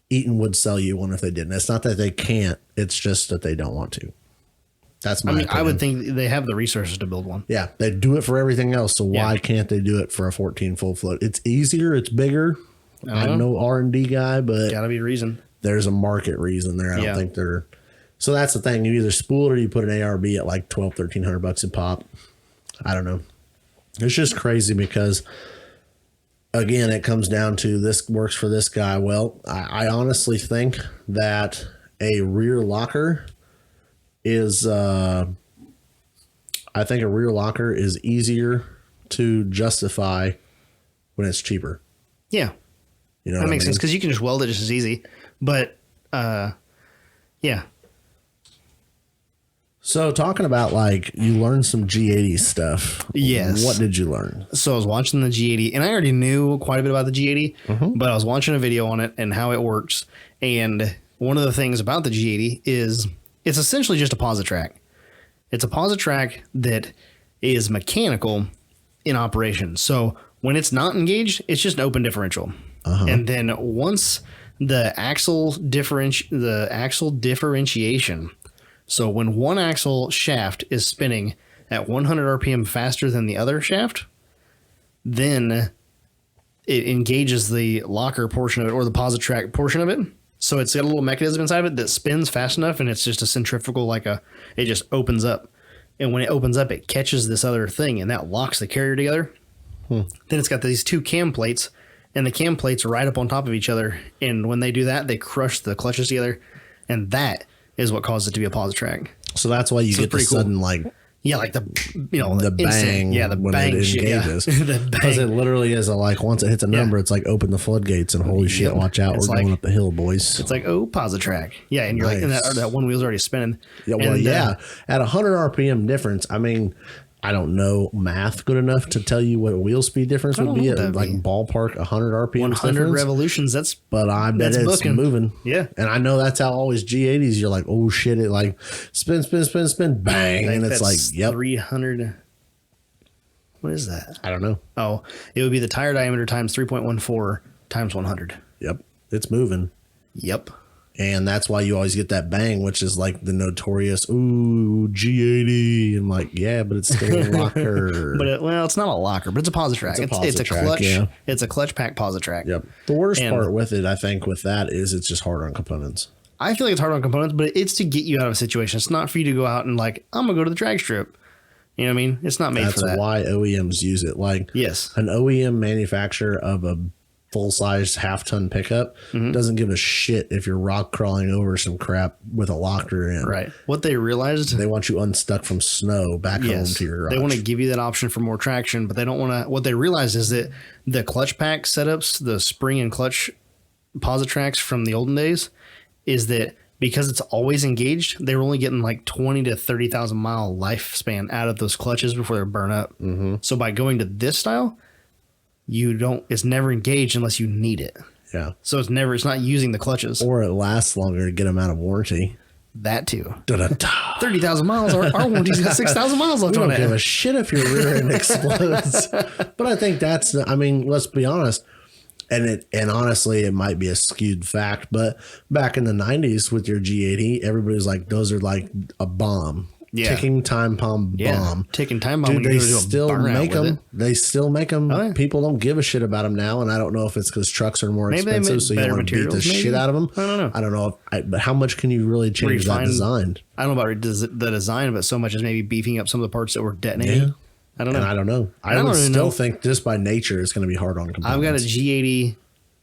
Eaton would sell you one if they didn't. It's not that they can't. It's just that they don't want to. That's my opinion. I would think they have the resources to build one. Yeah. They do it for everything else. So why can't they do it for a 14 full float? It's easier. It's bigger. I'm no R&D guy, but gotta be a reason. There's a market reason there. I don't think they're. So that's the thing. You either spool it or you put an ARB at like $1,200-$1,300 a pop. I don't know. It's just crazy because, again, it comes down to this works for this guy. Well, I honestly think that a rear locker is, I think a rear locker is easier to justify when it's cheaper. Yeah. You know that makes sense because you can just weld it just as easy. But, yeah. So talking about you learned some G80 stuff. Yes. What did you learn? So I was watching the G80 and I already knew quite a bit about the G80, but I was watching a video on it and how it works. And one of the things about the G80 is it's essentially just a Positrack. It's a Positrack that is mechanical in operation. So when it's not engaged, it's just an open differential. And then once the axle differentiation. So when one axle shaft is spinning at 100 RPM faster than the other shaft, then it engages the locker portion of it or the Positrack portion of it. So it's got a little mechanism inside of it that spins fast enough and it's just a centrifugal, it just opens up. And when it opens up, it catches this other thing and that locks the carrier together. Then it's got these two cam plates and the cam plates are right up on top of each other. And when they do that, they crush the clutches together. And that is what caused it to be a Positrack. So that's why you get the sudden the bang, the when bang it shit, engages, because it literally is once it hits a number, it's like open the floodgates and holy shit, watch out, we're going up the hill, boys. It's like Positrack, and you're and that one wheel's already spinning. Yeah, well, at 100 RPM difference. I mean, I don't know math good enough to tell you what wheel speed difference would be at ballpark 100 RPM. 100 difference. Revolutions. But I bet it's moving. Yeah, and I know that's how always G80s. You're like, oh shit! It spin, bang, and it's like, yep, 300. What is that? I don't know. Oh, it would be the tire diameter times 3.14 times 100. Yep, it's moving. Yep. And that's why you always get that bang, which is like the notorious, ooh, G80. And yeah, but it's still a locker. It's not a locker, but it's a Positrack. It's a clutch. Yeah. It's a clutch pack Positrack. Yep. The worst part with it, I think, with that is it's just hard on components. I feel like it's hard on components, but it's to get you out of a situation. It's not for you to go out and I'm going to go to the drag strip. You know what I mean? It's not made for that. That's why OEMs use it. Yes. An OEM manufacturer of a full-size half-ton pickup doesn't give a shit if you're rock crawling over some crap with a locker in. Right. What they realized, they want you unstuck from snow back home to your garage. They want to give you that option for more traction, but they don't want to. What they realized is that the clutch pack setups, the spring and clutch Positracks from the olden days, is that because it's always engaged, they were only getting 20 to 30,000 mile lifespan out of those clutches before they burn up. So by going to this style, it's never engaged unless you need it. Yeah. So it's not using the clutches. Or it lasts longer to get them out of warranty. That too. 30,000 miles. Our warranty's got 6,000 miles left on it. I don't give a shit if your rear end explodes. But I think let's be honest. And honestly, it might be a skewed fact, but back in the 90s with your G80, everybody's like, those are like a bomb. Yeah. Ticking time bomb. Ticking time bomb. Dude, they still make them. They still make them. Oh, yeah. People don't give a shit about them now, and I don't know if it's because trucks are more expensive, so you want to beat the shit out of them. I don't know. I don't know. But how much can you really change that design? I don't know about the design, but so much as maybe beefing up some of the parts that were detonating. Yeah. I don't know. And I don't know. I would still think just by nature it's going to be hard on components. I've got a G80.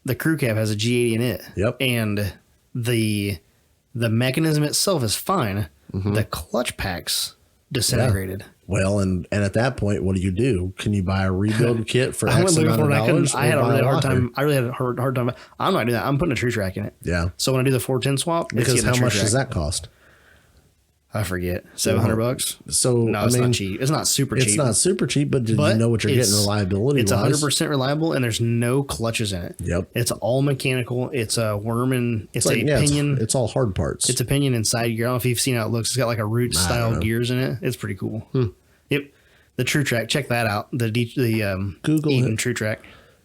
The crew cab has a G80 in it. Yep. And the mechanism itself is fine. The clutch packs disintegrated. Yeah. Well, and at that point, what do? Can you buy a rebuild kit for X amount of dollars? I had a really hard time. I really had a hard time. I'm not doing that. I'm putting a tree track in it. Yeah. So when I do the 410 swap, because how much does that cost? I forget. $700. So No, it's not cheap. It's not super cheap. It's not super cheap, but you know what you're getting reliability. It's 100% reliable, and there's no clutches in it. Yep. It's all mechanical. It's a worm and it's like, a pinion. It's all hard parts. It's a pinion inside gear. I don't know if you've seen how it looks. It's got like a root style gears in it. It's pretty cool. Yep. The True Track. Check that out. The Google Eden True Track.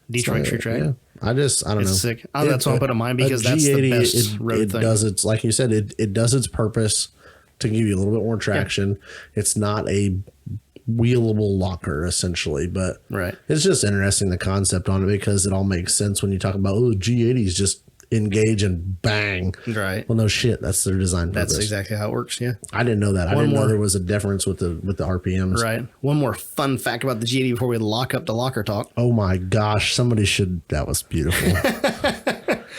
Detroit True Track. Yeah. I don't know. It's sick. That's what I put in mind because that's the best road thing. Does like you said, it does its purpose to give you a little bit more traction. Yeah. It's not a wheelable locker essentially, but it's just interesting the concept on it because it all makes sense when you talk about G80s just engage and bang. Right. Well, no shit. That's their design purpose. That's exactly how it works. Yeah. I didn't know that. I didn't know there was a difference with the RPMs. Right. One more fun fact about the G80 before we lock up the locker talk. Oh my gosh. Somebody should. That was beautiful.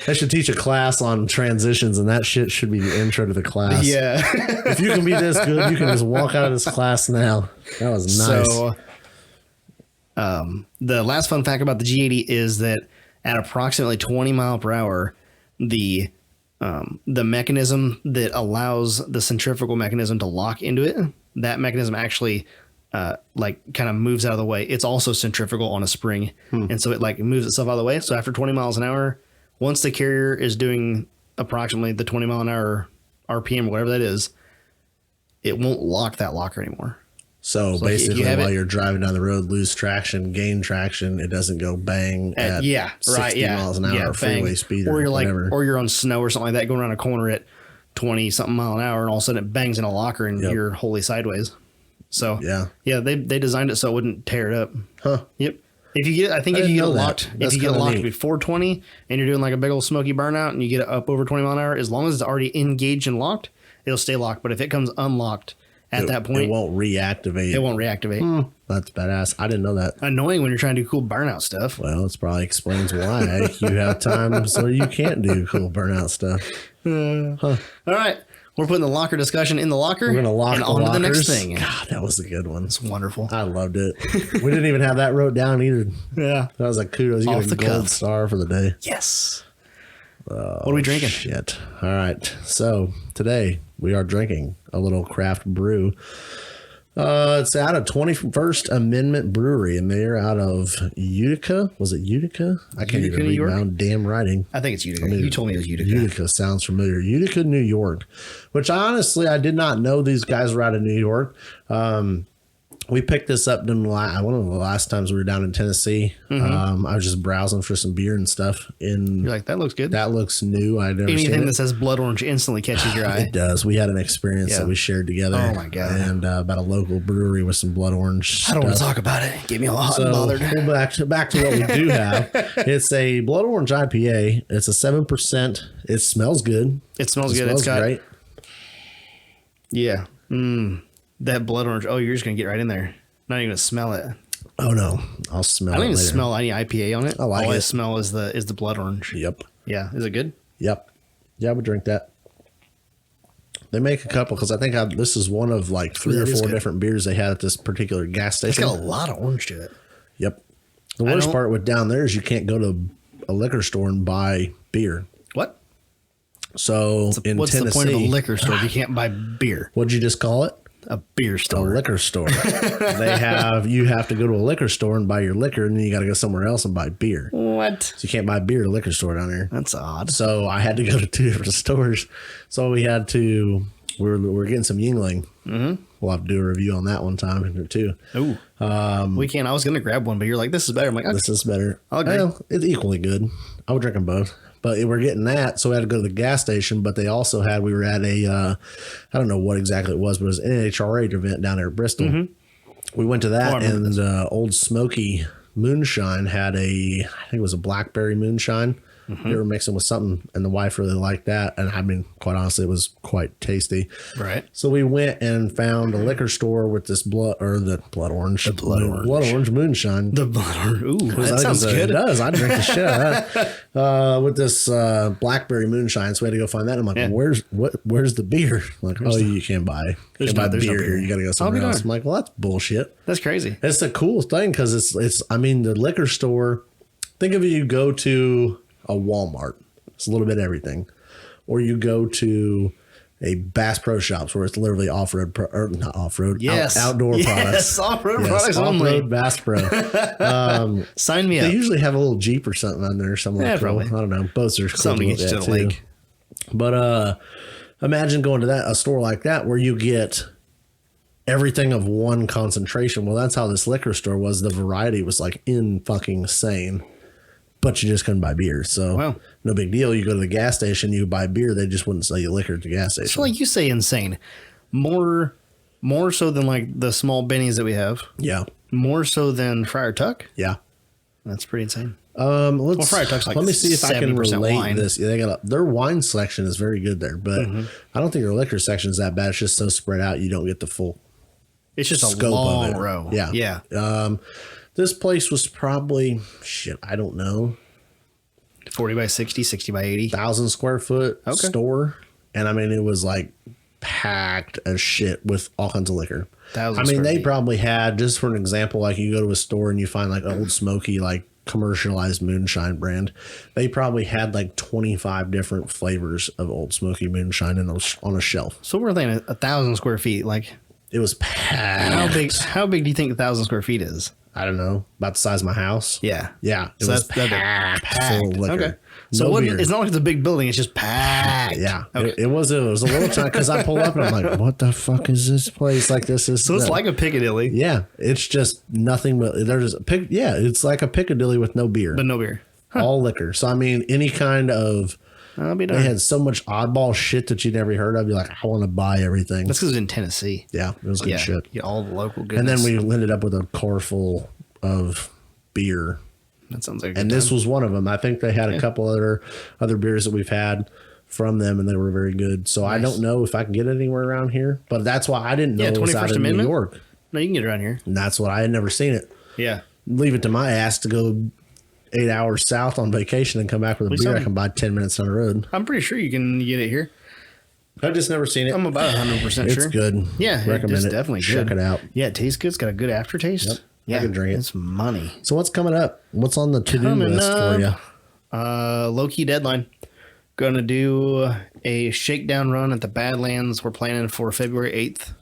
I should teach a class on transitions, and that shit should be the intro to the class. Yeah. If you can be this good, you can just walk out of this class now. That was nice. So, the last fun fact about the G80 is that at approximately 20 mile per hour, the mechanism that allows the centrifugal mechanism to lock into it, that mechanism actually kind of moves out of the way. It's also centrifugal on a spring, and so it like moves itself out of the way. So after 20 miles an hour, once the carrier is doing approximately the 20 mile an hour RPM or whatever that is, it won't lock that locker anymore. So basically, while you're driving down the road, lose traction, gain traction, it doesn't go bang at 60 miles an hour freeway speed or whatever. Or you're on snow or something like that, going around a corner at 20 something mile an hour, and all of a sudden it bangs in a locker and you're wholly sideways. So they designed it so it wouldn't tear it up. Huh? Yep. If you get it locked before 20 and you're doing like a big old smoky burnout and you get it up over 20 mile an hour, as long as it's already engaged and locked, it'll stay locked. But if it comes unlocked at that point, it won't reactivate. It won't reactivate. That's badass. I didn't know that. Annoying when you're trying to do cool burnout stuff. Well, it probably explains why you have times where you can't do cool burnout stuff. All right. We're putting the locker discussion in the locker. We're going to lock and the on lockers. to the next thing. God, that was a good one. It's wonderful. I loved it. We didn't even have that wrote down either. Yeah. That was like kudos. You get a gold star for the day. Yes. What are we drinking? Shit. All right. So today we are drinking a little craft brew. It's out of 21st Amendment Brewery, and they're out of Utica. Was it Utica? I can't even read my own damn writing. I think it's Utica. You told me it was Utica. Utica sounds familiar. Utica, New York, which honestly I did not know these guys were out of New York. We picked this up one of the last times we were down in Tennessee. I was just browsing for some beer and stuff. You're like, that looks good. That looks new. I've never seen anything that says blood orange instantly catches your eye. It does. We had an experience that we shared together. Oh my god! And about a local brewery with some blood orange. I don't want to talk about it. Get me all hot and bothered. We'll back to what we do have. It's a blood orange IPA. It's a 7%. It smells good. It smells good. It's got great. Yeah. That blood orange. Oh, you're just gonna get right in there. Not even gonna smell it. Oh no, I'll smell it. I don't even later. smell any IPA on it. I like All it. I smell is the blood orange. Yep. Yeah. Is it good? Yep. Yeah, I would drink that. They make a couple because I think this is one of like 3 or 4 different beers they had at this particular gas station. It's got a lot of orange to it. Yep. The worst part with down there is you can't go to a liquor store and buy beer. What? So what's Tennessee, the point of a liquor store if you can't buy beer? What'd you just call it? A beer store. A liquor store. You have to go to a liquor store and buy your liquor, and then you got to go somewhere else and buy beer. What? So you can't buy beer at a liquor store down there. That's odd. So I had to go to 2 different stores. So we're getting some Yingling. Mm-hmm. We'll have to do a review on that one time too. Oh, we can. I was going to grab one, but you're like, this is better. I'm like, okay. This is better. I'll agree. Well, it's equally good. I would drink them both. But we're getting that, so we had to go to the gas station. But they also we were at a, I don't know what exactly it was, but it was an NHRA event down there at Bristol. Mm-hmm. We went to that, and Old Smoky Moonshine had I think it was a blackberry moonshine. Mm-hmm. They were mixing with something, and the wife really liked that. And I mean, quite honestly, it was quite tasty. Right. So we went and found a liquor store with this blood orange moonshine. The blood orange. Ooh, that sounds good. It does. I drink the shit out of that. With this blackberry moonshine. So we had to go find that. And I'm like, where's the beer? I'm like, you can't buy beer here. You got to go somewhere else. I'm like, well, that's bullshit. That's crazy. It's a cool thing because it's I mean, the liquor store, think of it, you go to a Walmart. It's a little bit of everything. Or you go to a Bass Pro Shops where it's literally off-road, or not off-road, yes, outdoor products. Off-road products only. Off-road Bass Pro. Sign me up. They usually have a little Jeep or something on there, something like that. I don't know. Boats are cool something to get you to the lake. But imagine going to a store like that where you get everything of one concentration. Well, that's how this liquor store was. The variety was like fucking insane. But you just couldn't buy beer. So no big deal. You go to the gas station, you buy beer. They just wouldn't sell you liquor at the gas station. So like you say, insane. More so than like the small bennies that we have. Yeah. More so than Friar Tuck. Yeah. That's pretty insane. Friar Tuck's like let me see if I can relate wine. this. Yeah, they got their wine selection is very good there, but I don't think their liquor section is that bad. It's just so spread out, you don't get the full. It's just a long row. Yeah. Yeah. This place was probably, I don't know. 40 by 60, 60 by 80. 1,000 square foot store. And I mean, it was like packed as shit with all kinds of liquor. They probably had, just for an example, like you go to a store and you find like Old Smoky, like commercialized moonshine brand. They probably had like 25 different flavors of Old Smoky moonshine on a shelf. So we're thinking 1,000 square feet. Like it was packed. How big do you think 1,000 square feet is? I don't know. About the size of my house. Yeah. Yeah. It was packed full of liquor. Okay. So it's not like it's a big building. It's just packed. Yeah. Okay. It was a little time because I pull up and I'm like, what the fuck is this place? Like this is. So it's like a Piccadilly. Yeah. It's just nothing but it's like a Piccadilly with no beer. But no beer. Huh. All liquor. So I mean, any kind of. They had so much oddball shit that you never heard of. You're like, I want to buy everything. That's because it's in Tennessee. Yeah, it was good shit. Yeah, all the local goodness. And then we ended up with a car full of beer. That sounds like. And this was one of them. I think they had a couple other beers that we've had from them, and they were very good. So nice. I don't know if I can get it anywhere around here, but that's why I didn't know it was out in New York. No, you can get it around here. And that's what I had never seen it. Yeah. Leave it to my ass to go 8 hours south on vacation and come back with a beer I can buy 10 minutes down the road. I'm pretty sure you can get it here. I've just never seen it. I'm about 100% sure. It's good. Yeah, recommend it. Definitely check it out. Yeah, it tastes good. It's got a good aftertaste. Yep. Yeah, I can drink it. It's money. So what's coming up? What's on the to-do list for you? Low-key deadline. Going to do a shakedown run at the Badlands. We're planning for February 8th.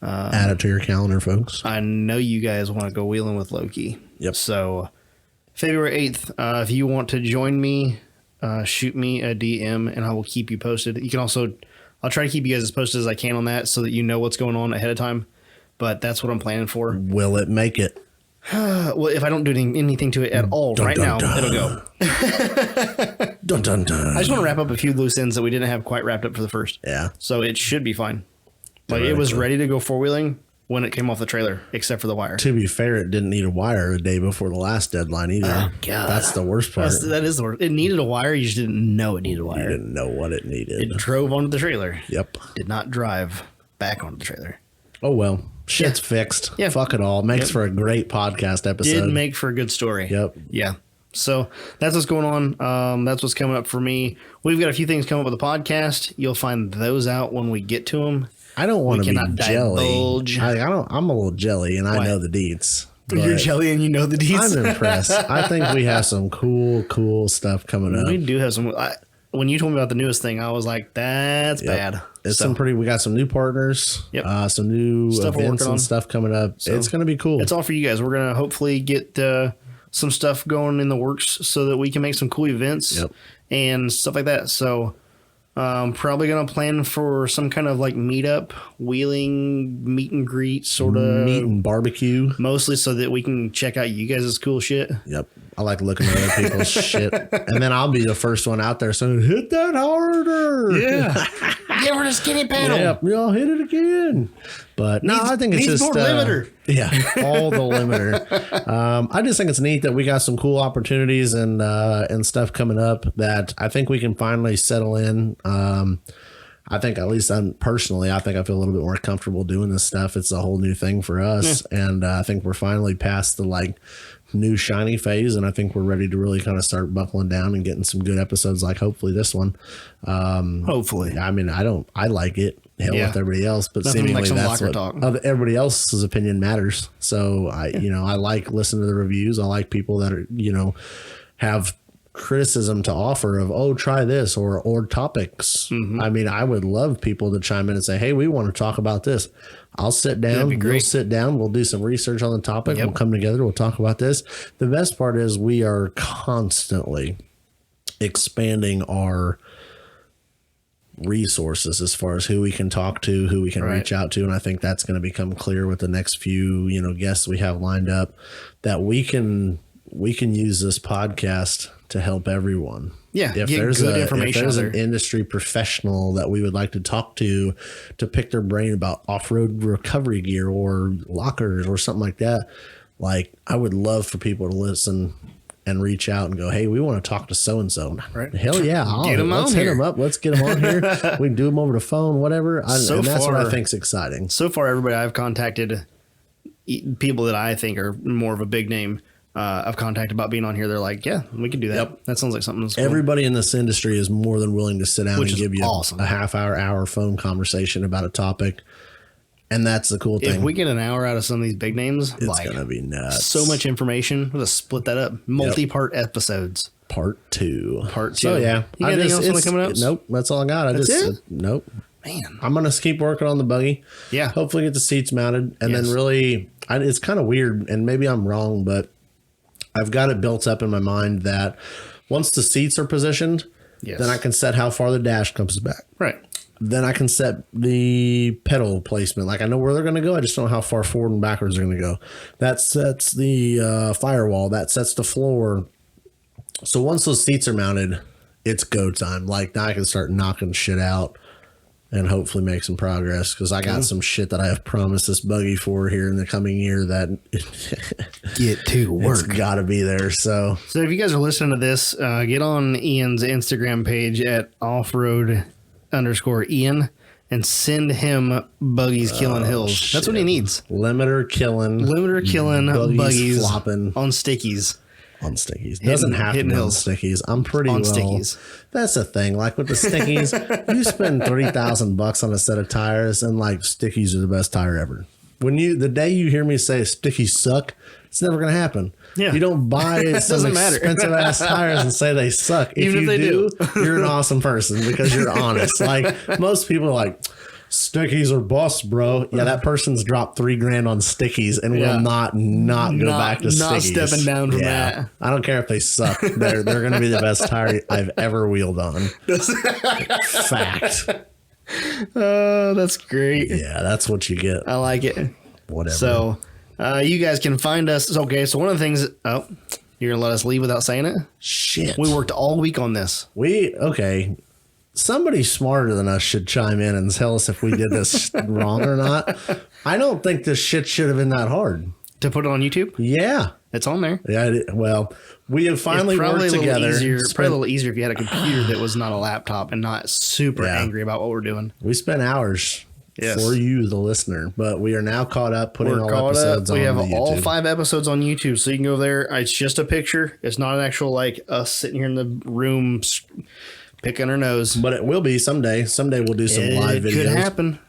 Add it to your calendar, folks. I know you guys want to go wheeling with Loki. Yep. So February 8th, if you want to join me, shoot me a DM and I will keep you posted. You can also, I'll try to keep you guys as posted as I can on that so that you know what's going on ahead of time. But that's what I'm planning for. Will it make it? Well, if I don't do anything to it at all now, it'll go. Dun, dun, dun. I just want to wrap up a few loose ends that we didn't have quite wrapped up for the first. Yeah. So it should be fine. Like it was ready to go four-wheeling when it came off the trailer, except for the wire. To be fair, it didn't need a wire a day before the last deadline either. Oh, God. That's the worst part. That is the worst. It needed a wire. You just didn't know it needed a wire. You didn't know what it needed. It drove onto the trailer. Yep. Did not drive back onto the trailer. Oh, well. Shit's fixed. Yeah. Fuck it all. Makes for a great podcast episode. Did make for a good story. Yep. Yeah. So that's what's going on. That's what's coming up for me. We've got a few things coming up with the podcast. You'll find those out when we get to them. I don't want to be jelly. Divulge. I'm a little jelly, and I know the deets. You're jelly, and you know the deets. I'm impressed. I think we have some cool stuff coming up. We do have some. When you told me about the newest thing, I was like, "That's bad." It's we got some new partners. Yep. Some new events and stuff coming up. So it's going to be cool. It's all for you guys. We're going to hopefully get some stuff going in the works so that we can make some cool events and stuff like that. So. Probably gonna plan for some kind of like meetup, wheeling, meet and greet, sort of meet and barbecue, mostly so that we can check out you guys' cool shit. Yep, I like looking at other people's shit, and then I'll be the first one out there saying, "Hit that harder!" Yeah, give her a skinny pedal. Yep, y'all hit it again. But no, I think it's just more limiter. Yeah, all the limiter. I just think it's neat that we got some cool opportunities and stuff coming up that I think we can finally settle in. I think at least I feel a little bit more comfortable doing this stuff. It's a whole new thing for us, and I think we're finally past the new shiny phase, and I think we're ready to really kind of start buckling down and getting some good episodes, like hopefully this one. Hopefully, I mean, I like it. Hell with everybody else, but nothing seemingly like that's what everybody else's opinion matters. So I like listening to the reviews. I like people that are, have criticism to offer of, oh, try this or topics. I mean, I would love people to chime in and say, hey, we want to talk about this. I'll sit down. We'll sit down. We'll do some research on the topic. We'll come together. We'll talk about this. The best part is we are constantly expanding our resources as far as who we can talk to, who we can reach out to. And I think that's going to become clear with the next few, guests we have lined up, that we can use this podcast to help everyone. Yeah. If there's an industry professional that we would like to talk to pick their brain about off-road recovery gear or lockers or something like that, like I would love for people to listen and reach out and go, hey, we want to talk to so-and-so. Right. Hell yeah. Let's hit them up. Let's get them on here. We can do them over the phone, whatever. And that's what I think is exciting. So far, everybody I've contacted, people that I think are more of a big name, I've contacted about being on here. They're like, yeah, we can do that. Yep. That sounds like something that's cool. Everybody in this industry is more than willing to sit down and give you a half-hour phone conversation about a topic. And that's the cool thing. If we get an hour out of some of these big names, it's going to be nuts. So much information. We'll just split that up. Multi-part episodes. Part two. So, yeah. You got anything else coming up? Nope. That's all I got. Nope. Man. I'm going to keep working on the buggy. Yeah. Hopefully get the seats mounted. And then really, it's kind of weird, and maybe I'm wrong, but I've got it built up in my mind that once the seats are positioned, then I can set how far the dash comes back. Right. Then I can set the pedal placement. Like I know where they're going to go. I just don't know how far forward and backwards they're going to go. That sets the firewall. That sets the floor. So once those seats are mounted, it's go time. Like now I can start knocking shit out and hopefully make some progress, because I got some shit that I have promised this buggy for here in the coming year that get to work. It's got to be there. So if you guys are listening to this, get on Ian's Instagram page at Offroad_Ian and send him buggies killing hills. Shit. That's what he needs. Limiter killing buggies flopping on stickies. On stickies. Doesn't have to be on stickies. I'm pretty on stickies. That's the thing. Like with the stickies, you spend $3,000 on a set of tires, and like stickies are the best tire ever. The day you hear me say stickies suck, it's never going to happen. Yeah. You don't buy some expensive ass tires and say they suck. If you do, you're an awesome person because you're honest. Like most people are like, stickies are bust, bro. Yeah, that person's dropped $3,000 on stickies and will not go back to stickies. Not stepping down from that. I don't care if they suck. They're going to be the best tire I've ever wheeled on. Fact. Oh, that's great. Yeah, that's what you get. I like it. Whatever. So, you guys can find us. Okay, so one of the things. Oh, you're gonna let us leave without saying it? Shit. We worked all week on this. Okay. Somebody smarter than us should chime in and tell us if we did this wrong or not. I don't think this shit should have been that hard. To put it on YouTube? Yeah. It's on there. Yeah. Well, we have finally worked together. It's probably a little easier if you had a computer that was not a laptop and not super angry about what we're doing. We spent hours for you, the listener, but we are now caught up putting all episodes on YouTube. We have all 5 episodes on YouTube, so you can go there. It's just a picture. It's not an actual, like, us sitting here in the room picking our nose. But it will be someday. Someday we'll do some live videos. It could happen.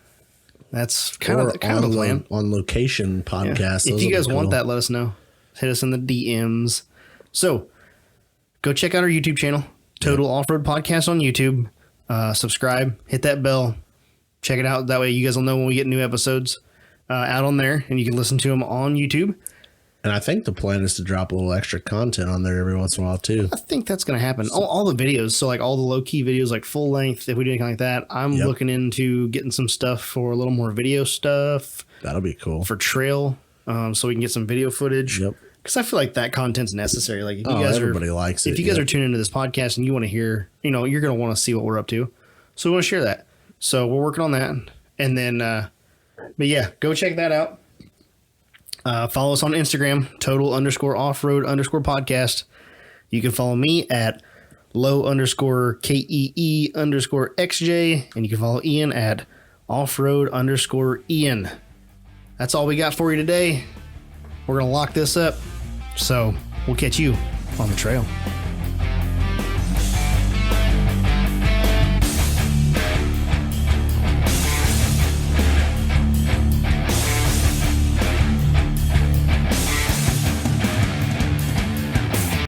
That's kind of the plan. On location podcasts. Yeah. If you guys want that, let us know. Hit us in the DMs. So go check out our YouTube channel, Total Off-Road Podcast on YouTube. Subscribe, hit that bell, check it out. That way you guys will know when we get new episodes out on there, and you can listen to them on YouTube. And I think the plan is to drop a little extra content on there every once in a while, too. I think that's going to happen. All the videos, so like all the low-key videos, like full length, if we do anything like that, I'm looking into getting some stuff for a little more video stuff. That'll be cool. For trail, so we can get some video footage. Yep. Because I feel like that content's necessary. Like if you guys everybody likes it. If you guys are tuning into this podcast and you want to hear, you're going to want to see what we're up to. So we want to share that. So we're working on that. And then, but yeah, go check that out. Follow us on Instagram, total_offroad_podcast. You can follow me at low_KEE_XJ. And you can follow Ian at offroad_Ian. That's all we got for you today. We're going to lock this up. So we'll catch you on the trail.